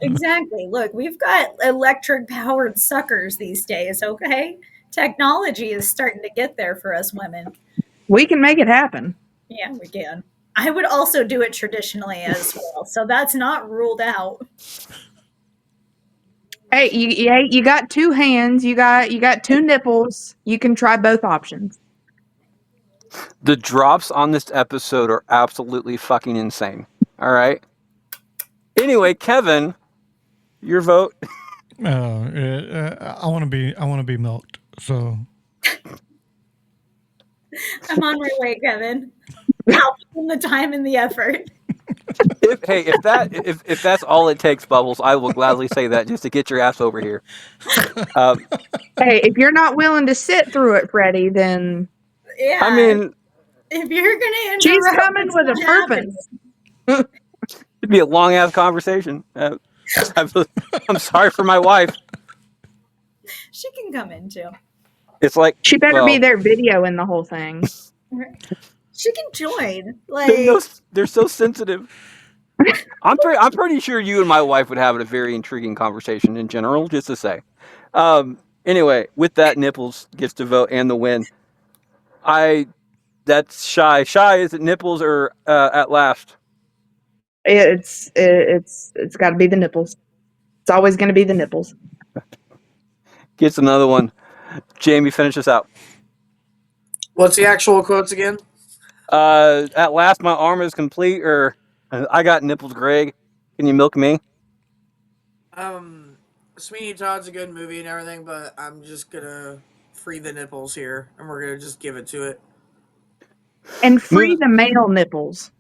Exactly. Look, we've got electric powered suckers these days, okay? Technology is starting to get there for us women. We can make it happen. Yeah, we can. I would also do it traditionally as well, so that's not ruled out. Hey, you got 2 hands, you got 2 nipples. You can try both options. The drops on this episode are absolutely fucking insane. All right. Anyway, Kevin, your vote. I want to be milked. So I'm on my way, Kevin. I'll put in the time and the effort. If that's all it takes, Bubbles, I will gladly say that just to get your ass over here. Hey, if you're not willing to sit through it, Freddie, then Yeah. I mean, if you're gonna she's interrupt, coming it's with a what purpose. happens. it'd be a long ass conversation. I'm sorry for my wife. She can come in too. It's like, She better well, be there videoing the whole thing. She can join. they're so sensitive. I'm pretty sure you and my wife would have a very intriguing conversation in general, just to say. Anyway, with that, Nipples gets to vote and the win. That's Shy. Shy, is it Nipples or At Last? It's got to be the nipples. It's always going to be the nipples. Gets another one. Jaimie, finish us out. What's the actual quotes again? At last, my arm is complete, or I got nipples, Greg. Can you milk me? Sweeney Todd's a good movie and everything, but I'm just gonna free the nipples here, and we're gonna just give it to it. And free Move, the male nipples.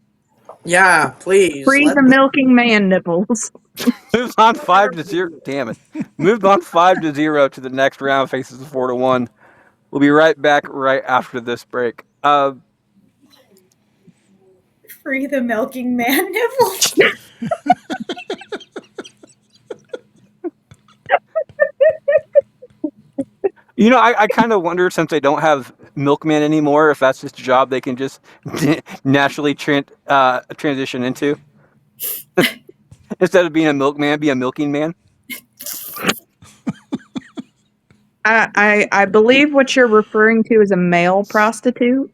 Yeah, please. Free the milking man nipples. moves on 5-0. Damn it. Moved on 5-0 to the next round. Faces 4-1. We'll be right back right after this break. Free the milking man nipples. You know, I kind of wonder, since they don't have milkman anymore, if that's just a job they can just naturally transition into. Instead of being a milkman, be a milking man. I believe what you're referring to is a male prostitute.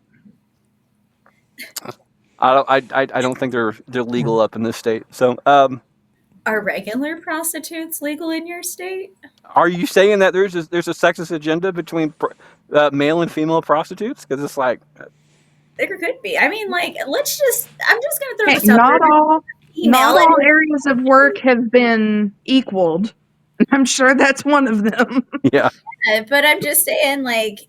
I don't think they're legal up in this state. So, Are regular prostitutes legal in your state? are you saying that there's a sexist agenda between male and female prostitutes? Because it's like, There could be. I mean, like, I'm just gonna throw Hey, this out not there. all Email it. areas of work have been equaled. I'm sure that's one of them. yeah. But I'm just saying, like,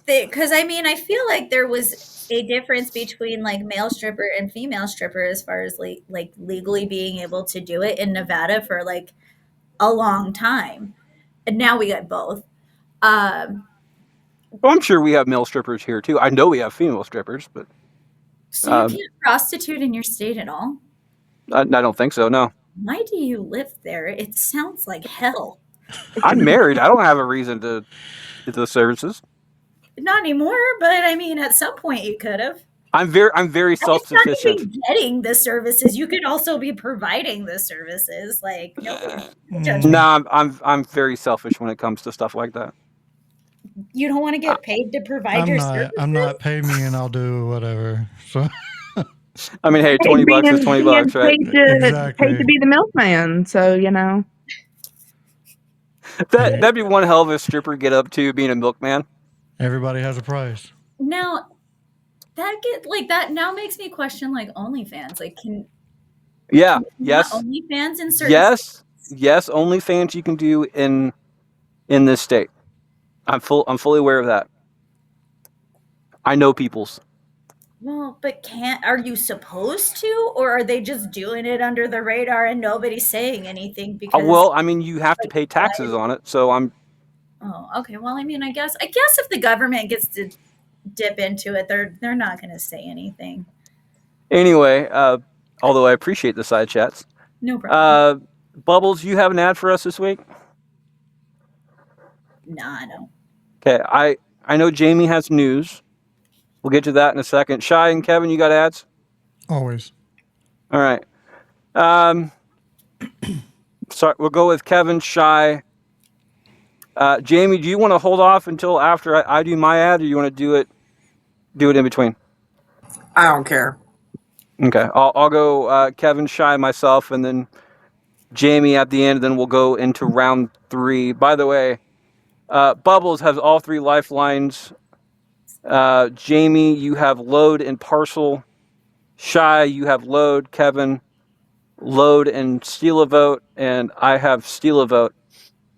because I mean, I feel like there was a difference between like male stripper and female stripper as far as like legally being able to do it in Nevada for like a long time, and now we got both. Well, I'm sure we have male strippers here too. I know we have female strippers, but So you can't prostitute in your state at all? I don't think so. No, Why do you live there? It sounds like hell. I'm married. I don't have a reason to get those services. Not anymore, but I mean, at some point you could have. I'm very It's not self-sufficient. even getting the services. You could also be providing the services. Like, no judgment. No, I'm very selfish when it comes to stuff like that. You don't want to get paid to provide I'm your not. services? I'm not. Pay me and I'll do whatever. So I mean, hey, $20 is $20, right? Exactly. Paid to be the milkman, so you know. That'd be one hell of a stripper get up to, being a milkman. Everybody has a price. Now, that now makes me question like OnlyFans. Like, Yeah. you Yes. want OnlyFans in certain Yes. OnlyFans you can do in this state. I'm fully aware of that. I know people's. Well, but are you supposed to, or are they just doing it under the radar and nobody's saying anything because Well, I mean, you have to pay taxes on it, so I'm. Oh, okay. Well, I mean, I guess if the government gets to dip into it, they're not going to say anything. Anyway, although I appreciate the side chats. No problem. Bubbles, you have an ad for us this week? Nah, no. Okay, I know Jaimie has news. We'll get to that in a second. Shy and Kevin, you got ads? Always. All right. Sorry, we'll go with Kevin, Shy. Jaimie, do you want to hold off until after I do my ad, or you want to do it in between? I don't care. Okay, I'll go Kevin, Shy, myself, and then Jaimie at the end. Then we'll go into round 3. By the way, Bubbles has all 3 lifelines. Jaimie, you have load and parcel. Shy, you have load. Kevin, load and steal a vote, and I have steal a vote.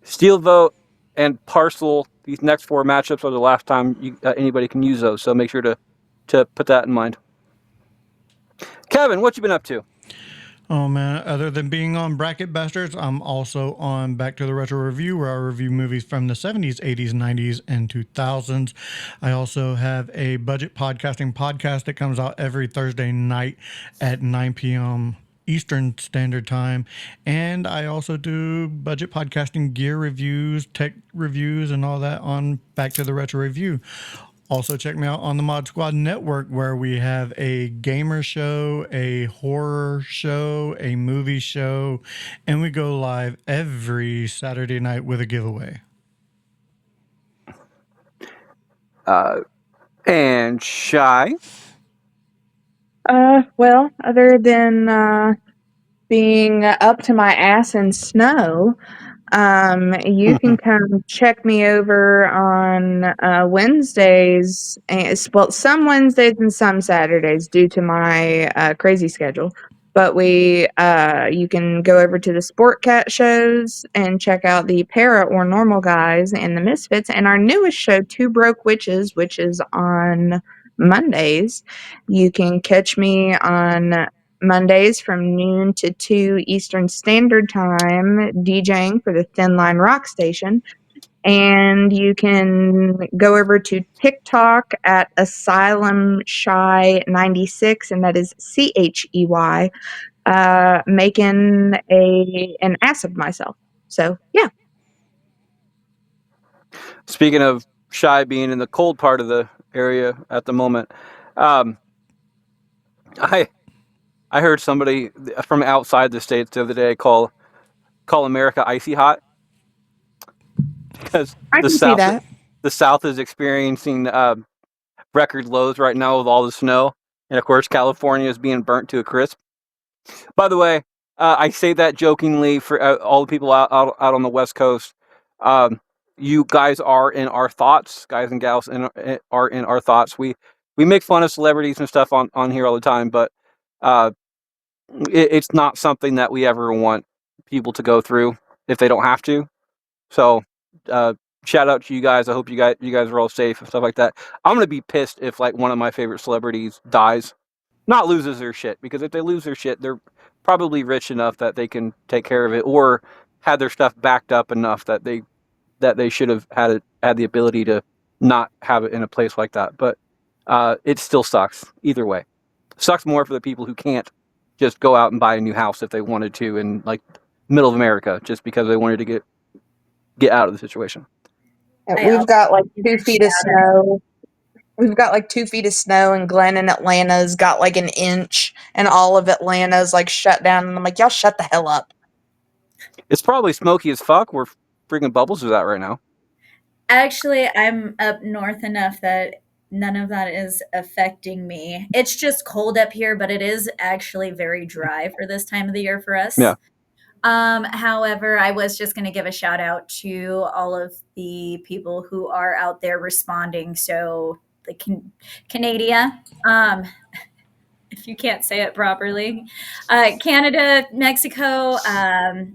Steal a vote and parcel. These next 4 matchups are the last time anybody can use those, so make sure to put that in mind. Kevin. Kevin, what you been up to? Oh man, other than being on Bracket Bastards, I'm also on Back to the Retro Review, where I review movies from the 70s, 80s, 90s, and 2000s. I also have a budget podcasting podcast that comes out every Thursday night at 9 p.m. Eastern Standard Time. And I also do budget podcasting gear reviews, tech reviews, and all that on Back to the Retro Review. Also, check me out on the Mod Squad Network, where we have a gamer show, a horror show, a movie show, and we go live every Saturday night with a giveaway. And Shy. Well, other than being up to my ass in snow, you can come check me over on Wednesdays. Well, some Wednesdays and some Saturdays due to my crazy schedule. But you can go over to the Sport Cat shows and check out the Para or Normal Guys and the Misfits, and our newest show, Two Broke Witches, which is on Mondays. You can catch me on Mondays from noon to 2 Eastern Standard Time, DJing for the Thin Line Rock Station. And you can go over to TikTok at Asylum Shy 96, and that is CHEY, making an ass of myself. So, yeah. Speaking of Shy being in the cold part of the area at the moment, um, I heard somebody from outside the states the other day call America icy hot because I can see that. the South is experiencing record lows right now with all the snow, and of course California is being burnt to a crisp. By the way, I say that jokingly for all the people out on the West Coast. You guys are in our thoughts, guys and gals are in our thoughts. We make fun of celebrities and stuff on here all the time, but uh, it's not something that we ever want people to go through if they don't have to. So, shout out to you guys. I hope you guys are all safe and stuff like that. I'm gonna be pissed if like one of my favorite celebrities dies, not loses their shit, because if they lose their shit, they're probably rich enough that they can take care of it, or had their stuff backed up enough that they should have had the ability to not have it in a place like that. But it still sucks either way. Sucks more for the people who can't just go out and buy a new house if they wanted to in like middle of America just because they wanted to get out of the situation. We've got like 2 feet of snow. We've got like 2 feet of snow, and Glenn in Atlanta's got like an inch, and all of Atlanta's like shut down. And I'm like, y'all shut the hell up. It's probably smoky as fuck where freaking Bubbles is at right now. Actually, I'm up north enough that none of that is affecting me. It's just cold up here, but it is actually very dry for this time of the year for us. Yeah. However, I was just going to give a shout out to all of the people who are out there responding. So the Canada, if you can't say it properly, Canada, Mexico,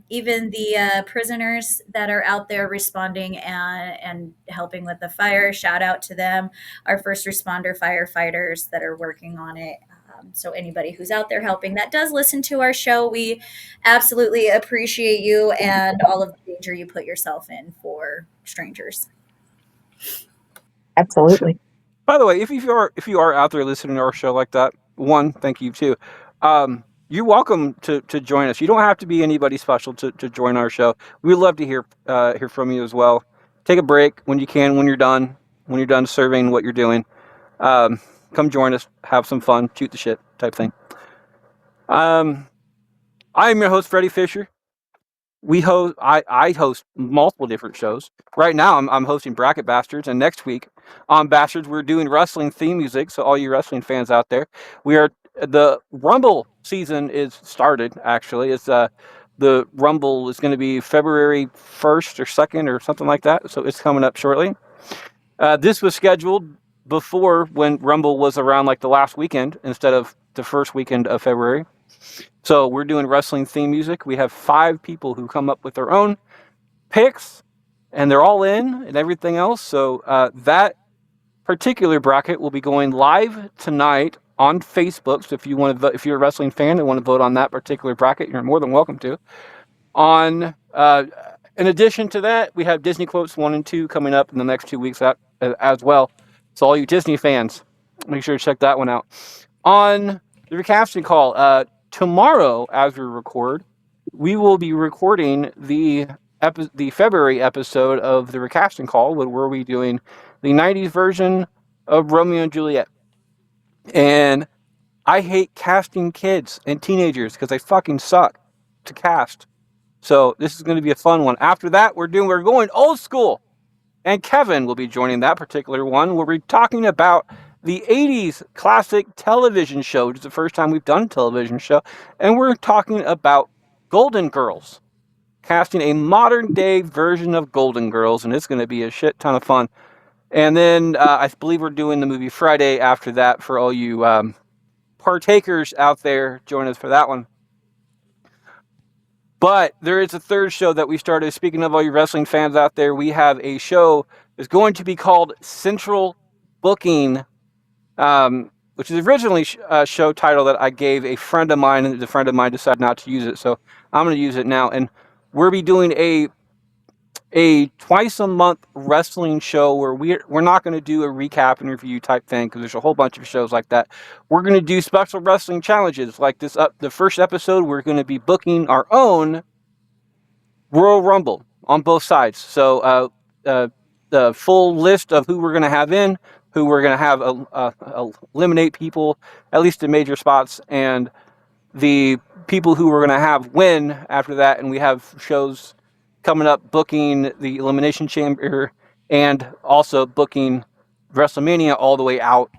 even the prisoners that are out there responding and helping with the fire. Shout out to them, our first responder firefighters that are working on it. So anybody who's out there helping that does listen to our show, we absolutely appreciate you and all of the danger you put yourself in for strangers. Absolutely. By the way, if you are out there listening to our show like that, one, thank you too. You're welcome to join us. You don't have to be anybody special to join our show. We'd love to hear from you as well. Take a break when you can, when you're done surveying what you're doing. Come join us, have some fun, shoot the shit type thing. I am your host, Freddie Fisher. I host multiple different shows. Right now, I'm hosting Bracket Bastards, and next week on Bastards, we're doing wrestling theme music. So all you wrestling fans out there, the Rumble season is started. Actually, it's the Rumble is going to be February 1st or 2nd or something like that. So it's coming up shortly. This was scheduled before when Rumble was around like the last weekend instead of the first weekend of February. So we're doing wrestling theme music. We have 5 people who come up with their own picks, and they're all in and everything else. So that particular bracket will be going live tonight on Facebook. So if you want to vote, if you're a wrestling fan and want to vote on that particular bracket, you're more than welcome to. On in addition to that, we have Disney Quotes 1 and 2 coming up in the next 2 weeks as well. So all you Disney fans, make sure to check that one out. On the recasting call, tomorrow, as we record, we will be recording the February episode of the recasting call, where we'll be doing the 90s version of Romeo and Juliet. And I hate casting kids and teenagers because they fucking suck to cast. So this is going to be a fun one. After that, we're going old school. And Kevin will be joining that particular one. We'll be talking about the 80s classic television show, which is the first time we've done a television show. And we're talking about Golden Girls, casting a modern day version of Golden Girls. And it's going to be a shit ton of fun. And then I believe we're doing the movie Friday after that for all you partakers out there. Join us for that one. But there is a third show that we started. Speaking of all you wrestling fans out there, we have a show that's going to be called Central Booking, which is originally a show title that I gave a friend of mine, and the friend of mine decided not to use it, so I'm going to use it now. And we'll be doing a twice a month wrestling show where we're not going to do a recap and review type thing because there's a whole bunch of shows like that. We're going to do special wrestling challenges like this. The first episode, we're going to be booking our own Royal Rumble on both sides. So the full list of who we're going to have in, who we're going to have eliminate people, at least in major spots, and the people who we're going to have win after that. And we have shows coming up booking the Elimination Chamber and also booking WrestleMania all the way out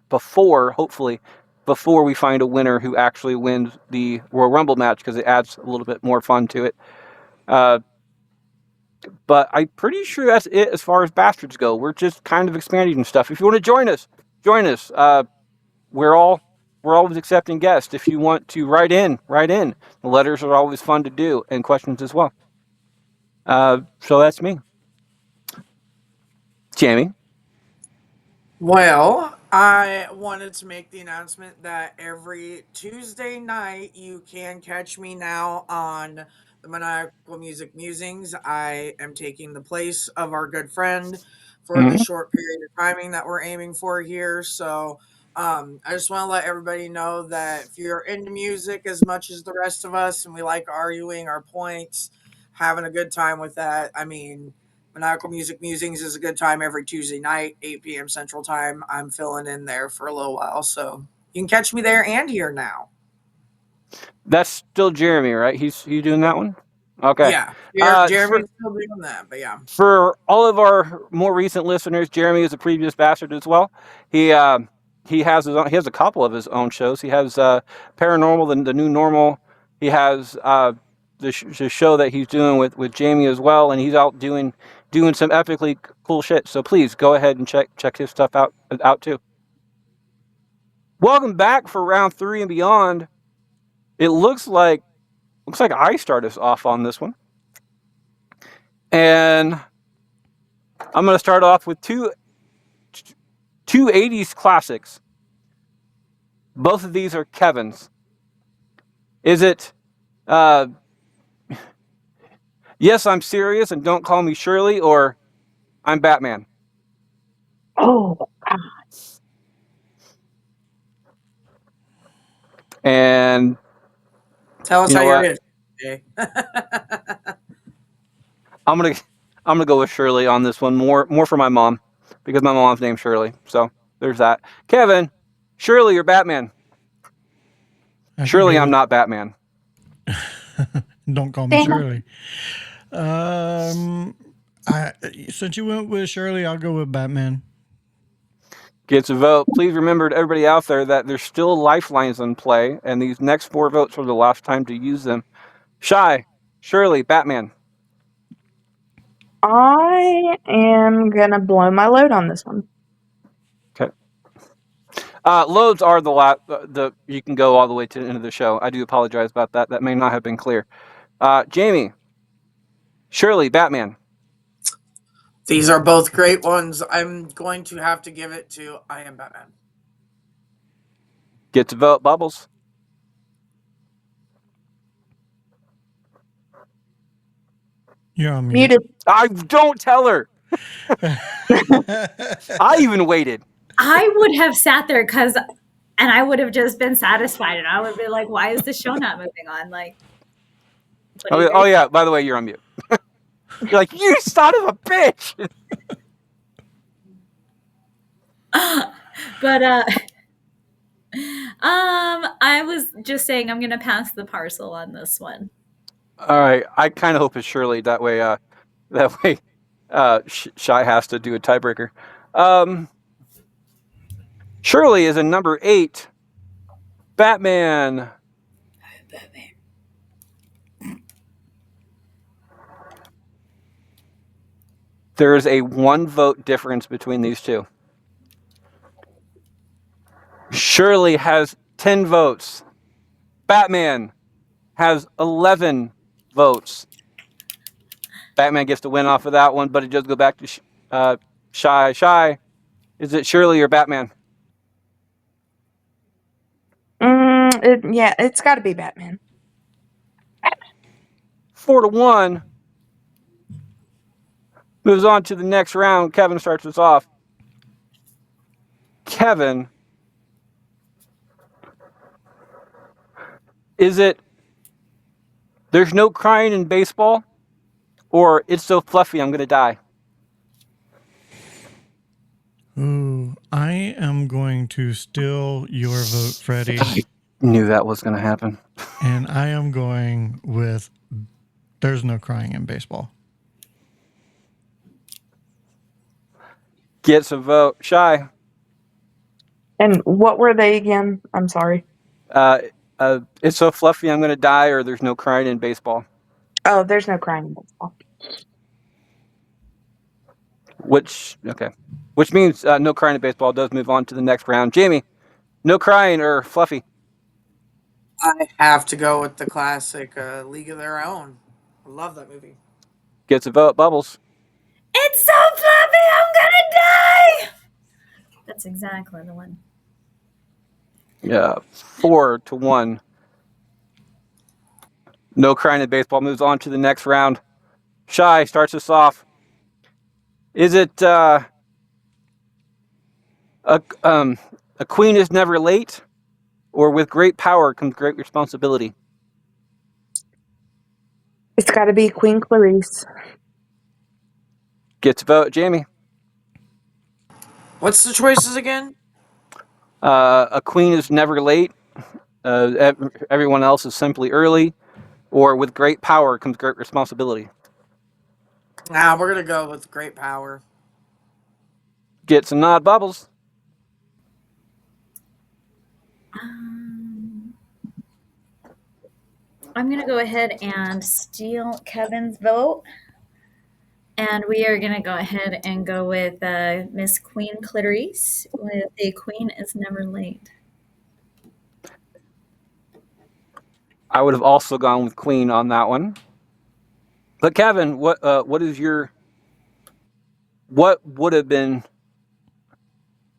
hopefully, before we find a winner who actually wins the Royal Rumble match, because it adds a little bit more fun to it. But I'm pretty sure that's it as far as Bastards go. We're just kind of expanding stuff. If you want to join us, join us. We're always accepting guests. If you want to write in. The letters are always fun to do, and questions as well. So that's me. Jaimie? Well, I wanted to make the announcement that every Tuesday night you can catch me now on the Maniacal Music Musings. I am taking the place of our good friend for the Mm-hmm. short period of timing that we're aiming for here. So I just want to let everybody know that if you're into music as much as the rest of us and we like arguing our points, having a good time with that, I mean, Maniacal Music Musings is a good time every Tuesday night, 8 p.m. Central Time. I'm filling in there for a little while, so you can catch me there and here now. That's still Jeremy, right? He's doing that one? Okay. Yeah, For Jeremy's still doing that, but yeah. for all of our more recent listeners, Jeremy is a previous Bastard as well. He has he has a couple of his own shows. He has Paranormal, the New Normal. He has the show that he's doing with Jaimie as well, and he's out doing some epically cool shit. So please go ahead and check his stuff out too. Welcome back for round 3 and beyond. It looks like I start us off on this one, and I'm going to start off with two 80s classics. Both of these are Kevin's. Is it Yes, I'm Serious and Don't Call Me Shirley, or I'm Batman? Oh, And Tell us you how know you're what? in, Jay. I'm gonna go with Shirley on this one. More for my mom, because my mom's named Shirley. So there's that. Kevin, Shirley or Batman? I can Surely go I'm with not Batman. Don't Call Me Shirley. I since you went with Shirley, I'll go with Batman. Gets a vote. Please remember to everybody out there that there's still lifelines in play, and these next 4 votes are the last time to use them. Shy, Shirley, Batman. I am gonna blow my load on this one. Okay. Loads are the you can go all the way to the end of the show. I do apologize about that. That may not have been clear. Jaimie, Shirley, Batman. These are both great ones. I'm going to have to give it to I Am Batman. Get to vote, Bubbles. You're on mute. Muted. I don't tell her. I even waited. I would have sat there and I would have just been satisfied, and I would be like, "Why is the show not moving on?" Like, what do you Oh guys yeah. By the way, you're on mute. You're like, you son of a bitch. But I was just saying I'm gonna pass the parcel on this one. All right. I kind of hope it's Shirley. That way, Shy has to do a tiebreaker. Shirley is a number 8. Batman. There is a 1 vote difference between these two. Shirley has 10 votes. Batman has 11 votes. Batman gets to win off of that one, but it does go back to Shy. Shy, is it Shirley or Batman? Yeah, it's got to be Batman. 4-1. Moves on to the next round. Kevin starts us off. Kevin, is it There's No Crying in Baseball or It's So Fluffy I'm Gonna Die? Ooh, I am going to steal your vote, Freddie. I knew that was gonna happen. And I am going with There's No Crying in Baseball. Gets a vote. Shy. And what were they again? I'm sorry. It's So Fluffy I'm Gonna Die or There's No Crying in Baseball. Oh, there's no crying in baseball. Which means No Crying in Baseball does move on to the next round. Jaimie, No Crying or Fluffy? I have to go with the classic League of Their Own. I love that movie. Gets a vote. Bubbles. It's so fluffy, I'm gonna die. That's exactly the one. Yeah, 4-1. No Crying in Baseball moves on to the next round. Shy starts us off. Is it a queen is never late, or with great power comes great responsibility? It's got to be Queen Clarice. Gets a vote. Jaimie. What's the choices again? A queen is never late. Everyone else is simply early, or with great power comes great responsibility. Nah, we're gonna go with great power. Gets a nod. Bubbles. I'm gonna go ahead and steal Kevin's vote, and we are gonna go ahead and go with Miss Queen Clarice with "A Queen Is Never Late." I would have also gone with queen on that one. But Kevin, what would have been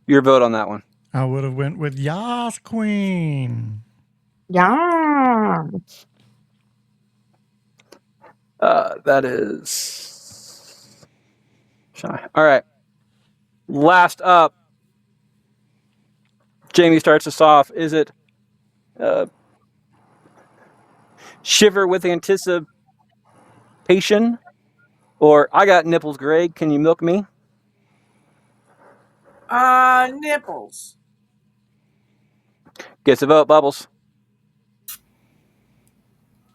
your vote on that one? I would have went with Yas Queen. Yeah. That is Shy. All right. Last up, Jaimie starts us off. Is it Shiver with Anticipation or I Got Nipples, Greg? Can you milk me? Nipples. Gets a vote. Bubbles.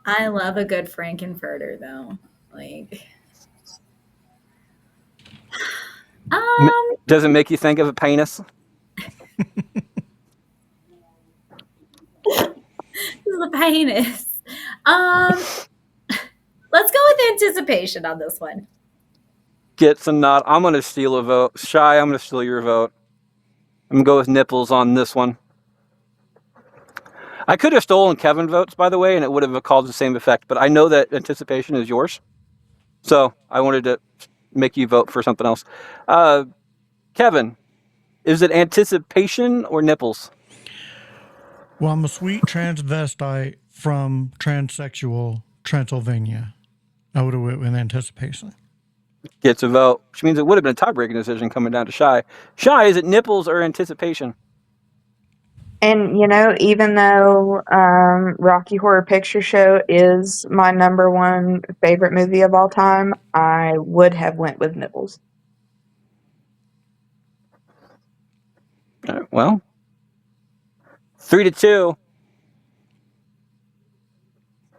I love a good Frankenfurter, though. Like, Does it make you think of a penis? the penis. Let's go with anticipation on this one. Gets a nod. I'm going to steal a vote. Shy, I'm going to steal your vote. I'm going to go with nipples on this one. I could have stolen Kevin votes, by the way, and it would have caused the same effect, but I know that anticipation is yours. So I wanted to make you vote for something else. Kevin, is it anticipation or nipples? Well, I'm a sweet transvestite from transsexual Transylvania. I would have went with anticipation. Gets a vote, which means it would have been a tie-breaking decision coming down to Shy. Shy, is it nipples or anticipation? And even though Rocky Horror Picture Show is my number one favorite movie of all time, I would have went with Nibbles. All right, well, 3-2.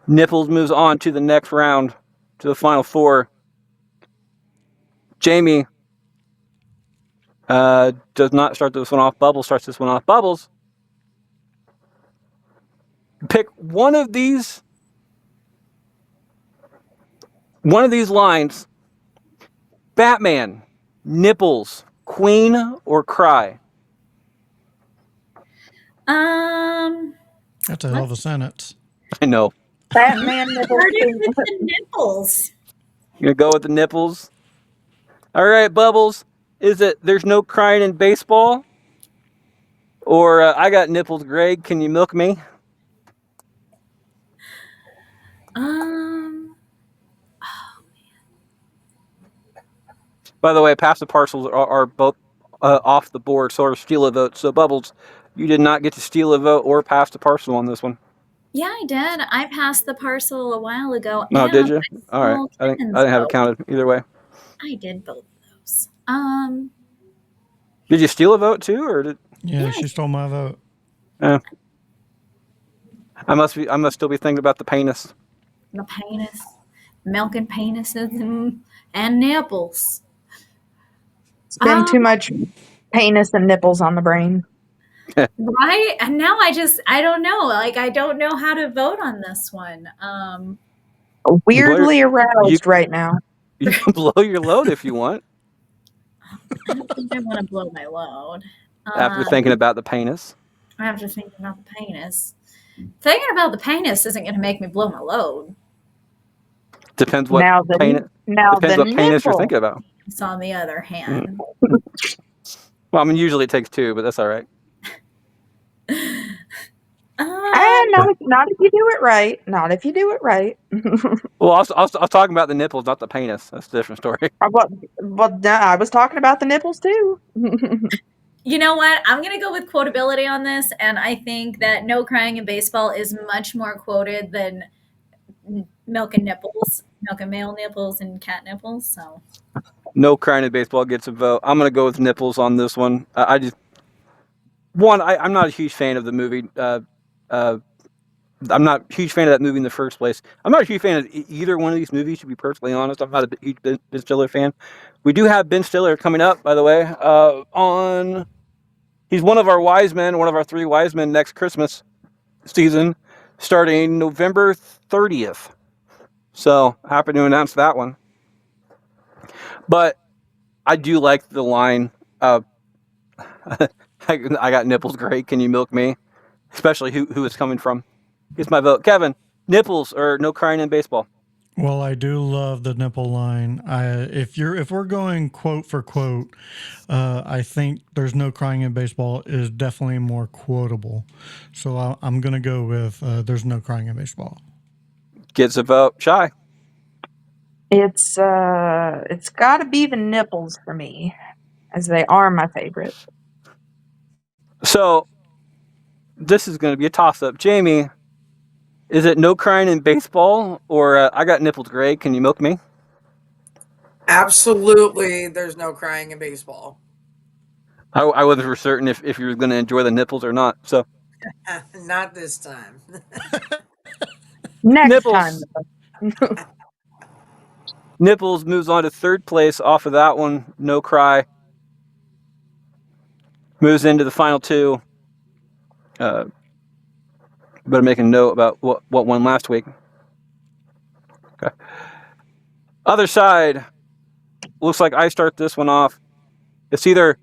Nipples moves on to the next round, to the final four. Jaimie does not start this one off. Bubbles starts this one off. Bubbles, pick one of these lines. Batman, nipples, queen, or cry? That's a hell of a sentence. I know. Batman Nibbles. Started with the nipples. You're going to go with the nipples? All right, Bubbles. Is it there's no crying in baseball? Or I got nipples, Greg. Can you milk me? By the way, pass the parcels are both off the board, sort of steal a vote. So, Bubbles, you did not get to steal a vote or pass the parcel on this one. Yeah, I did. I passed the parcel a while ago. No, and did you? I All right. stole I Kevin's didn't have it vote. counted either way. I did both of those. Did you steal a vote too, or did? Yeah, Yeah. she stole my vote. I must still be thinking about the penis. The penis, milking penises and nipples. It's been too much penis and nipples on the brain. Right? And now I don't know. Like, I don't know how to vote on this one. Weirdly aroused right now. You can blow your load if you want I don't think I want to blow my load. after thinking about the penis. After thinking about the penis. Thinking about the penis isn't going to make me blow my load. Depends what penis you're thinking about. It's on the other hand. Well, I mean, usually it takes two, but that's all right. Not if you do it right. Not if you do it right. Well, I was talking about the nipples, not the penis. That's a different story. Well, I was talking about the nipples too. You know what? I'm going to go with quotability on this, and I think that no crying in baseball is much more quoted than milk and nipples, milk and male nipples and cat nipples. So No crying in baseball gets a vote. I'm going to go with nipples on this one. I'm not a huge fan of the movie. I'm not a huge fan of that movie in the first place. I'm not a huge fan of either one of these movies, to be perfectly honest. I'm not a huge Ben Stiller fan. We do have Ben Stiller coming up, by the way. He's one of our wise men, one of our three wise men next Christmas season, starting November 30th. So, happy to announce that one. But I do like the line, I got nipples, great, can you milk me? Especially who it's coming from. Gets my vote. Kevin, nipples or no crying in baseball? Well, I do love the nipple line. If we're going quote for quote, I think "There's no crying in baseball" is definitely more quotable. So I'm gonna go with "There's no crying in baseball." Gets a vote. Shy. It's got to be the nipples for me, as they are my favorite. So this is going to be a toss-up. Jaimie, is it no crying in baseball or I got nipples, Greg? Can you milk me? Absolutely, there's no crying in baseball. I wasn't for certain if you were going to enjoy the nipples or not. So Not this time. Next nipples. time. Nipples moves on to third place off of that one. No cry. Moves into the final two. Better make a note about what won last week. Okay. Other side. Looks like I start this one off. It's either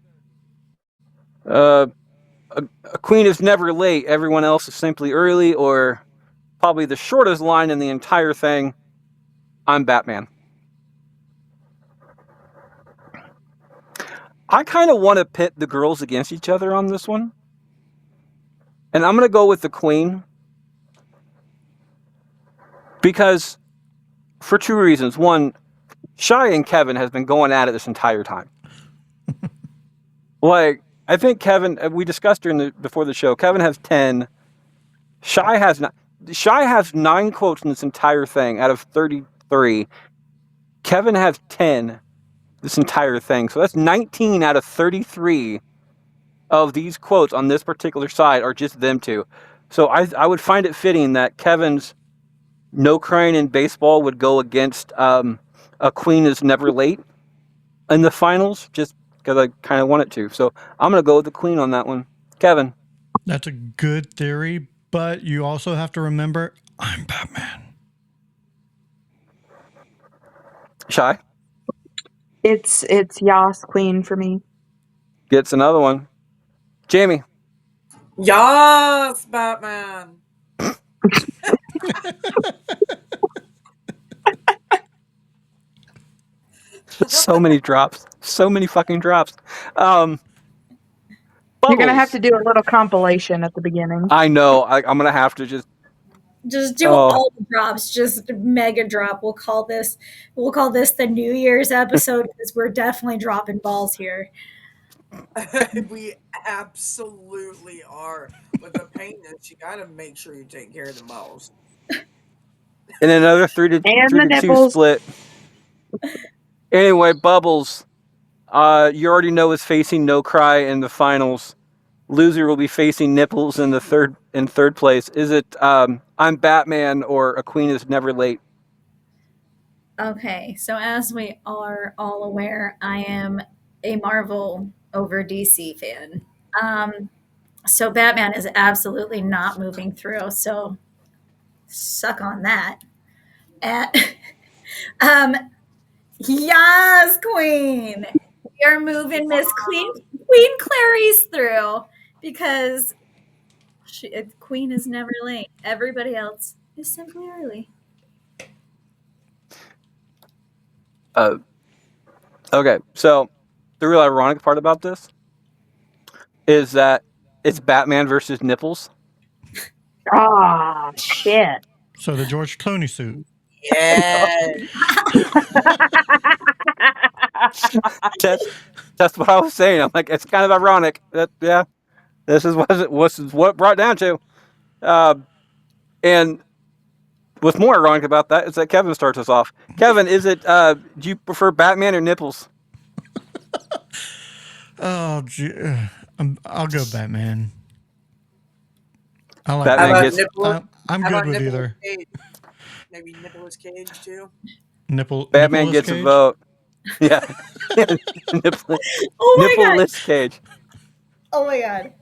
a queen is never late, everyone else is simply early, or probably the shortest line in the entire thing, I'm Batman. I kind of want to pit the girls against each other on this one. And I'm going to go with the queen because for two reasons. One, Shy and Kevin has been going at it this entire time. Like, I think Kevin, we discussed before the show, Kevin has 10. Shy has 9 quotes in this entire thing out of 33. Kevin has 10 this entire thing. So that's 19 out of 33 of these quotes on this particular side are just them two. So I would find it fitting that Kevin's "No Crying in Baseball" would go against "A Queen is Never Late" in the finals, just because I kind of want it to. So I'm going to go with the queen on that one. Kevin. That's a good theory, but you also have to remember I'm Batman. Shy It's Yas Queen for me. gets another one. Jaimie. Yes, Batman. So many drops. So many fucking drops. You're gonna have Bubbles. to do a little compilation at the beginning. I know. I'm going to have to just... Just do all the drops, just mega drop. We'll call this the New Year's episode because we're definitely dropping balls here. We absolutely are. With the paintings, you got to make sure you take care of the balls. In another 3 to And 3 the to 2 nipples. split. Anyway, Bubbles. You already know is facing No Cry in the finals. Loser will be facing Nipples in third place. Is it I'm Batman or A Queen is Never Late? Okay, so as we are all aware, I am a Marvel over DC fan. So Batman is absolutely not moving through. So suck on that. And, yes, Queen. We are moving Miss Queen Clarice through because Queen is never late. Everybody else is simply early. Okay, so the real ironic part about this is that it's Batman versus Nipples. Ah, shit. So the George Clooney suit. Yeah. That's what I was saying. I'm like, it's kind of ironic. Yeah, this is what it brought down to. And what's more ironic about that is that Kevin starts us off. Kevin, do you prefer Batman or Nipples? Oh, I'll go Batman. I like Batman How about gets Nipple? I'm How good about with Nipples either. Cage? Maybe Nipples Cage too. Batman Nipples gets Cage. a vote. Yeah, Oh my god. Nippleless Cage. Oh my god.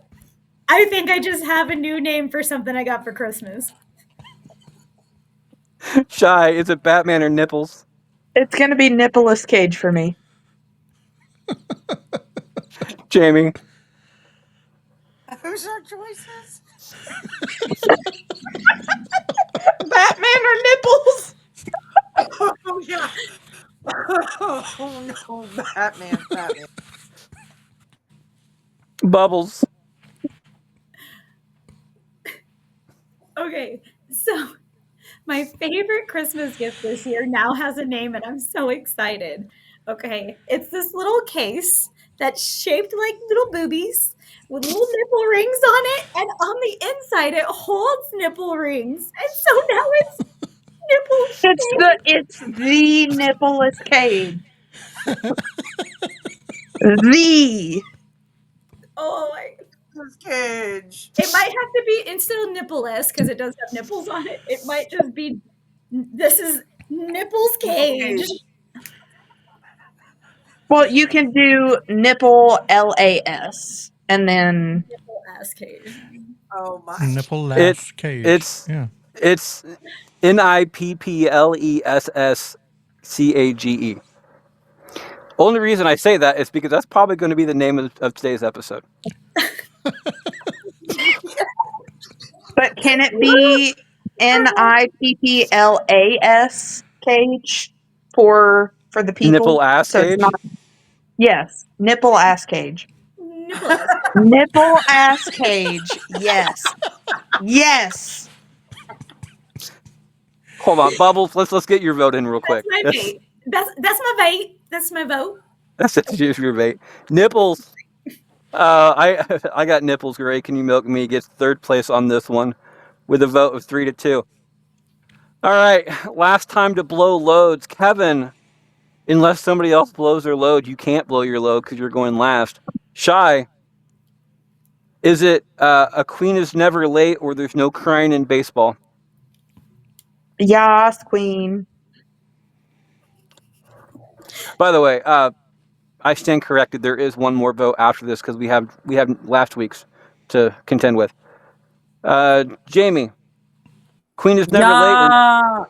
I think I just have a new name for something I got for Christmas. Shy, is it Batman or Nipples? It's gonna be Nipplass Cage for me. Jaimie. Who's our choices? Batman or Nipples? Oh yeah. Oh no, Batman. Bubbles. Okay, so my favorite Christmas gift this year now has a name and I'm so excited. Okay, it's this little case that's shaped like little boobies with little nipple rings on it, and on the inside it holds nipple rings. And so now it's nipple. It's the Nipplass Cage. The Oh my. Nipples Cage. It might have to be instead of nippleless because it does have nipples on it. It might just be this is Nipples Cage. Well, you can do nipple LAS and then Nipple ass cage. Oh my. Nipplass Cage. It's Nipplesscage. Only reason I say that is because that's probably going to be the name of today's episode. but can it be NIPPLAS cage for the people? Nipple ass So it's cage. not. Yes, nipple ass cage. Nipplass. Nipple ass cage. Yes. Yes. Hold on, Bubbles. Let's get your vote in real That's quick. my bait. That's my bait. That's my vote. That's your bait. Nipples. I got Nipples. Great. Can you milk me? Gets third place on this one with a vote of 3-2. All right, last time to blow loads, Kevin. Unless somebody else blows their load, you can't blow your load because you're going last. Shy. Is it a queen is never late or there's no crying in baseball? Yas, queen. By the way, I stand corrected. There is one more vote after this because we have last week's to contend with. Jaimie, queen is never late or Yeah.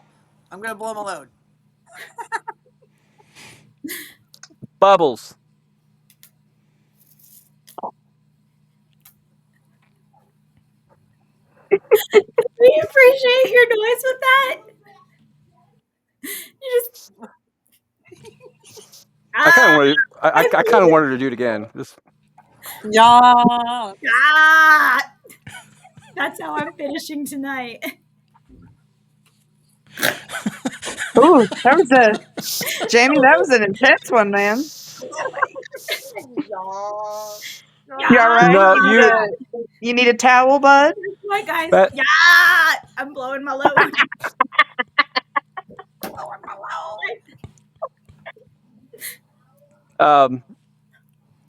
I'm gonna blow my load. Bubbles? We appreciate your noise with that. You just I kind of wanted. I kind of wanted to do it again. Yeah. That's how I'm finishing tonight. Ooh, that was Jaimie, that was an intense one, man. You all right? No, You need a towel, bud? What, guys? That- Yeah, I'm blowing my load.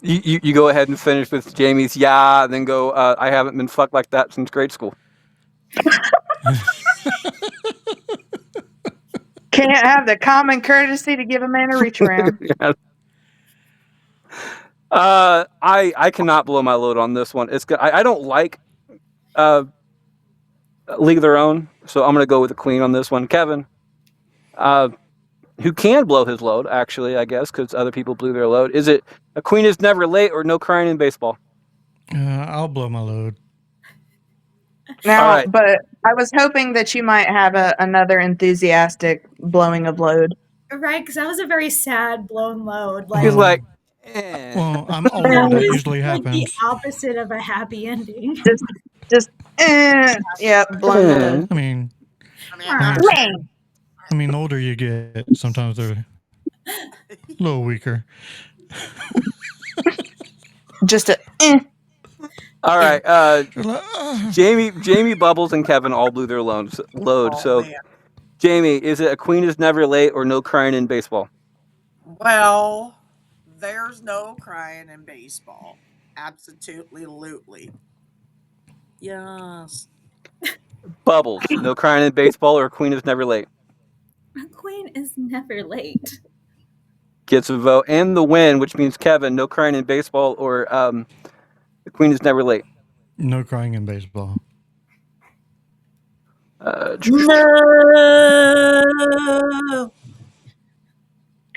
You go ahead and finish with Jaimie's yeah, then go. I haven't been fucked like that since grade school. Can't have the common courtesy to give a man a reach around. I cannot blow my load on this one. It's good. I don't like League of Their Own, so I'm gonna go with the queen on this one. Kevin, who can blow his load actually, I guess, because other people blew their load. Is it a queen is never late or no crying in baseball? I'll blow my load. Now, All right. but I was hoping that you might have another enthusiastic blowing of load. Right, because that was a very sad blown load. He's like, Well, I'm older. that That was usually like the happens. opposite of a happy ending. Just, yeah, blowing the load. I mean, the older you get, sometimes they're a little weaker. Just a. All right. They're like, Jaimie Bubbles and Kevin all blew their load. So, Man. Jaimie, is it a queen is never late or no crying in baseball? Well, there's no crying in baseball. Absolutely. Yes. Bubbles, no crying in baseball or a queen is never late. A queen is never late. Gets a vote and the win, which means Kevin, no crying in baseball or the queen is never late. no crying in baseball. No.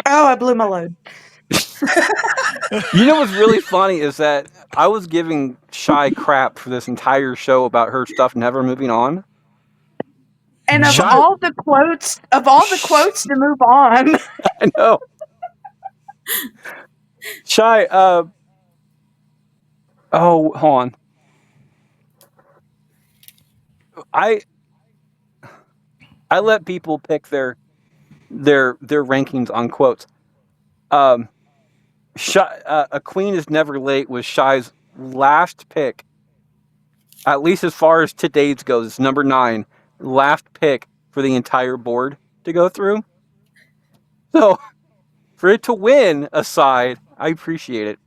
Oh, I blew my load. You know what's really funny is that I was giving Shy crap for this entire show about her stuff never moving on. And of Shy- all the quotes to move on, I know. Shy, oh, hold on. I let people pick their rankings on quotes. A queen is never late was Shy's last pick. At least as far as today's goes, it's number 9, last pick for the entire board to go through. So for it to win aside, I appreciate it.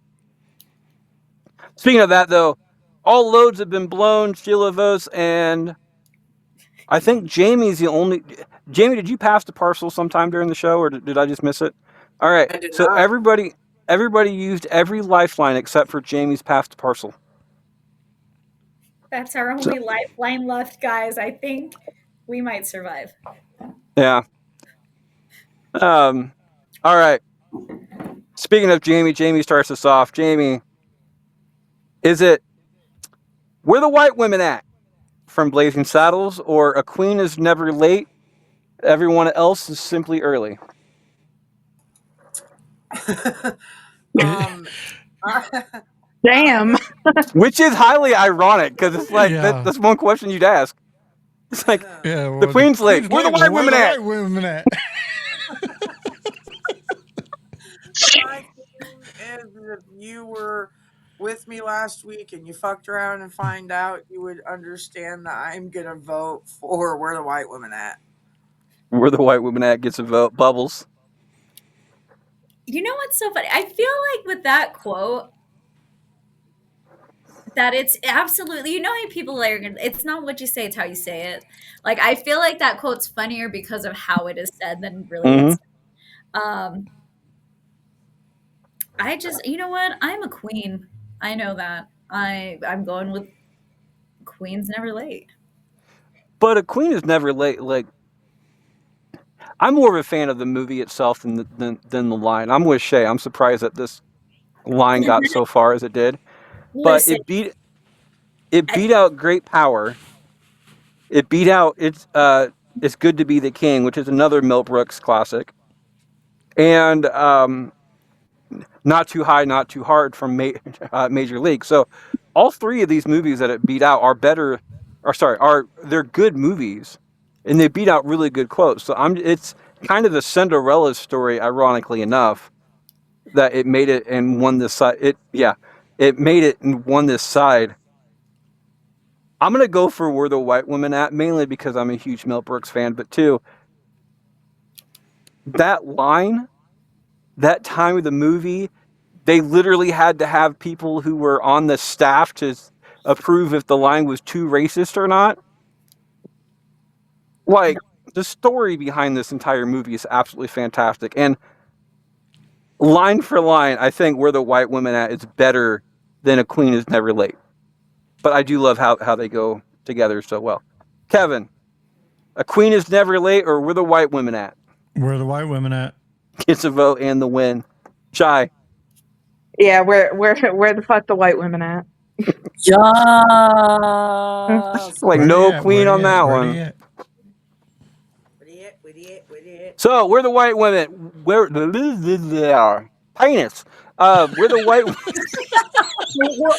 Speaking of that, though, all loads have been blown. Sheila votes, and I think Jaimie's the only. Jaimie, did you pass the parcel sometime during the show, or did I just miss it? All right. I did So not. everybody used every lifeline except for Jaimie's pass the parcel. That's our only lifeline left, guys. I think we might survive. Yeah. All right. Speaking of Jaimie starts us off. Jaimie, is it where the white women at from Blazing Saddles, or a queen is never late? Everyone else is simply early. um, Damn. Which is highly ironic because it's like Yeah. that's one question you'd ask. It's like Yeah, the Queen's late. Where the white women Where at? the white women at? My thing is, if you were with me last week and you fucked around and find out, you would understand that I'm gonna vote for where the white women at. Where the white women at gets a vote. Bubbles. You know what's so funny? I feel like with that quote, that it's absolutely, you know how people are gonna, it's not what you say, it's how you say it. Like, I feel like that quote's funnier because of how it is said than really Mm-hmm. it's. Um, I just, you know what? I'm a queen. I know that. I'm going with queen's never late. But a queen is never late. Like I'm more of a fan of the movie itself than the line. I'm with Shay. I'm surprised that this line got so far as it did. But Listen, it I, beat out Great Power. It beat out It's Good to Be the King, which is another Mel Brooks classic, and Not Too High, Not Too Hard from Major League. So all three of these movies that it beat out are better. Or sorry, they're good movies, and they beat out really good quotes. So it's kind of the Cinderella story, ironically enough, that it made it and won this side. It made it and won this side. I'm gonna go for Where the White Women At, mainly because I'm a huge Mel Brooks fan, but two, that line, that time of the movie, they literally had to have people who were on the staff to approve if the line was too racist or not. Like, the story behind this entire movie is absolutely fantastic. And line for line, I think Where the White Women At is better than A Queen Is Never Late. But I do love how they go together so well. Kevin, A Queen Is Never Late or Where the White Women At? Where the white women at? Gets a vote and the win. Shy. Yeah, where the fuck the white women at? Yes. Like, Where no they at? queen Where on they that at? Where one. they at? So, we're the white women. Where the penis? We're the white. Well,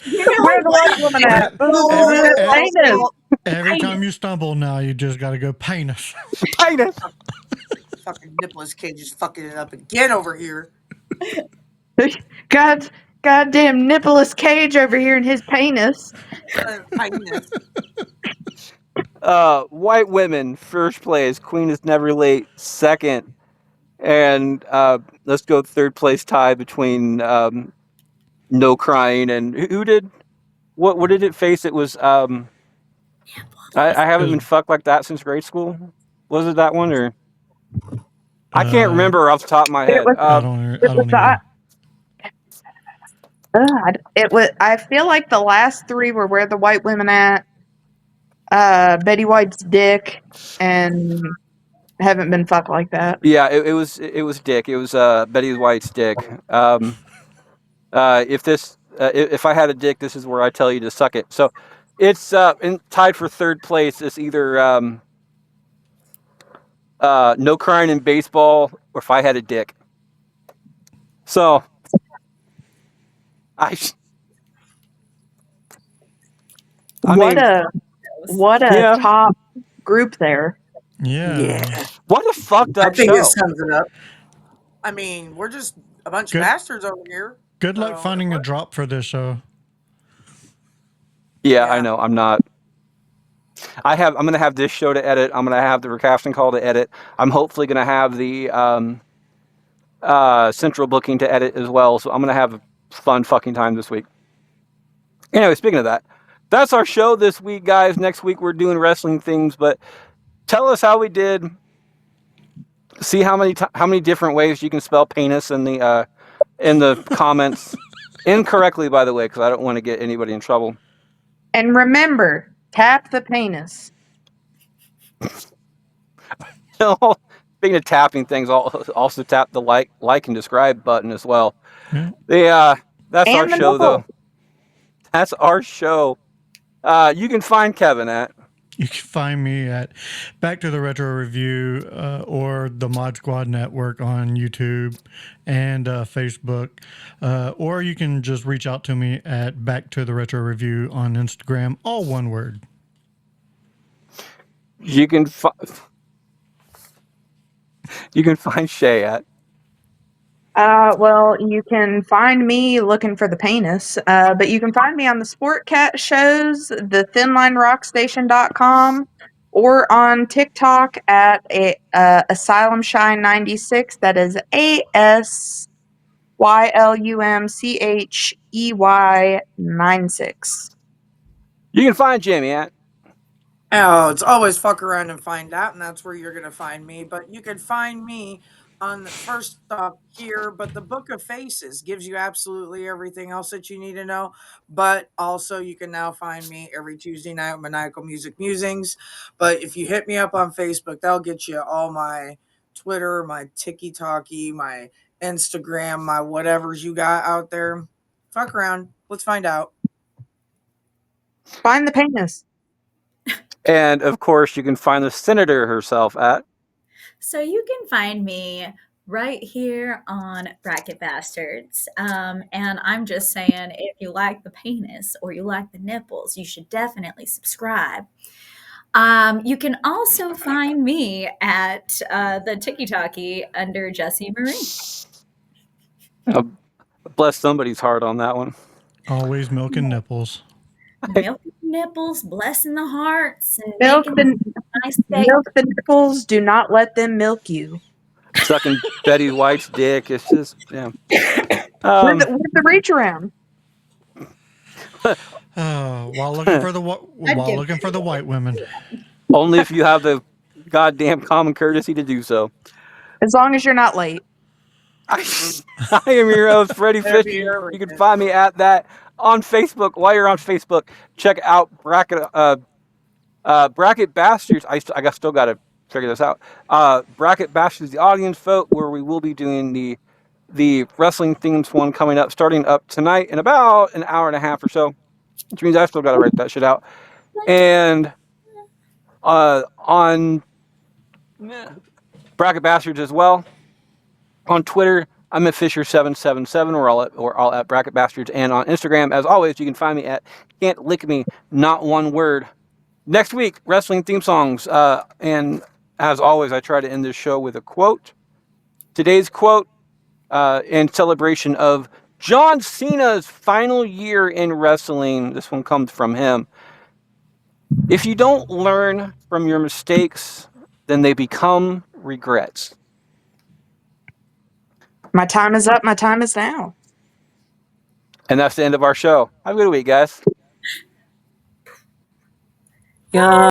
you know where the white woman at? Oh, Every, that every, penis. every time you stumble now, you just got to go penis. Penis. Fucking Nipplass cage is fucking it up again over here. Goddamn Nipplass Cage over here in his penis. Penis. White women first place. Queen Is Never Late second, and let's go third place tie between No Crying and who did what did it face? It was I haven't been fucked like that since grade school. Was it that one or I can't Uh, remember off the top of my It head. was. I don't. It I was don't the. either. It was. I feel like the last three were where the white women at. Betty White's dick, and haven't been fucked like that. Yeah, it was Dick. It was Betty White's dick. If I had a dick, this is where I tell you to suck it. So it's tied for third place. It's either No Crying in Baseball or If I Had a Dick. So I What mean, a yeah, top group there. Yeah. what a fucked I up think it show. sums it up. I mean, we're just a bunch of Good. bastards over here. Good luck So, finding a drop for this show. Yeah, I yeah. know. I'm not. I'm gonna have this show to edit. I'm gonna have the recasting call to edit. I'm hopefully gonna have the central booking to edit as well. So I'm gonna have a fun fucking time this week. Anyway, speaking of that, that's our show this week, guys. Next week we're doing wrestling things, but tell us how we did. See how many different ways you can spell penis in the comments incorrectly, by the way, because I don't want to get anybody in trouble. And remember, tap the penis. Speaking of tapping things, I'll also tap the like and describe button as well. Yeah. That's our And the show, nipple. though. That's our show. You can find Kevin at. You can find me at Back to the Retro Review or the Mod Squad Network on YouTube and Facebook. Or you can just reach out to me at Back to the Retro Review on Instagram, all one word. You can you can find Shay at. Well, you can find me looking for the penis, but you can find me on the Sport Cat shows, the thinlinerockstation.com, or on TikTok at Asylum Shine 96. That is ASYLUMCHEY 96. You can find Jaimie at. Oh, it's always fuck around and find out, and that's where you're gonna find me. But you can find me on the first off here, but the Book of Faces gives you absolutely everything else that you need to know. But also you can now find me every Tuesday night with Maniacal Music Musings. But if you hit me up on Facebook, that'll get you all my Twitter, my Tiki Talkie, my Instagram, my whatevers you got out there. Fuck around. Let's find out. Find the penis. And of course, you can find the senator herself at. So you can find me right here on Bracket Bastards. And I'm just saying, if you like the penis or you like the nipples, you should definitely subscribe. You can also find me at the Tiki Talkie under Jessie Marie. Uh, bless somebody's heart on that one. Always milk and nipples. Milking nipples, blessing the hearts, and Milk making the, nice steak. milk the nipples. Do not let them milk you. Sucking Betty White's dick. It's just, yeah. With the reach around. While looking for the white women. Only if you have the goddamn common courtesy to do so. As long as you're not late. I am your host, Freddie Fisher. You can find me at that on Facebook. While you're on Facebook, check out Bracket Bastards. I still got to figure this out. Bracket Bastards, the audience vote, where we will be doing the wrestling themes one coming up, starting up tonight in about an hour and a half or so, which means I still got to write that shit out. And on Bracket Bastards as well. On Twitter, I'm at Fisher777. We're all at Bracket Bastards. And on Instagram, as always, you can find me at Can't Lick Me, not one word. Next week, wrestling theme songs. And as always, I try to end this show with a quote. Today's quote, in celebration of John Cena's final year in wrestling. This one comes from him. If you don't learn from your mistakes, then they become regrets. My time is up. My time is now. And that's the end of our show. Have a good week, guys. Yeah.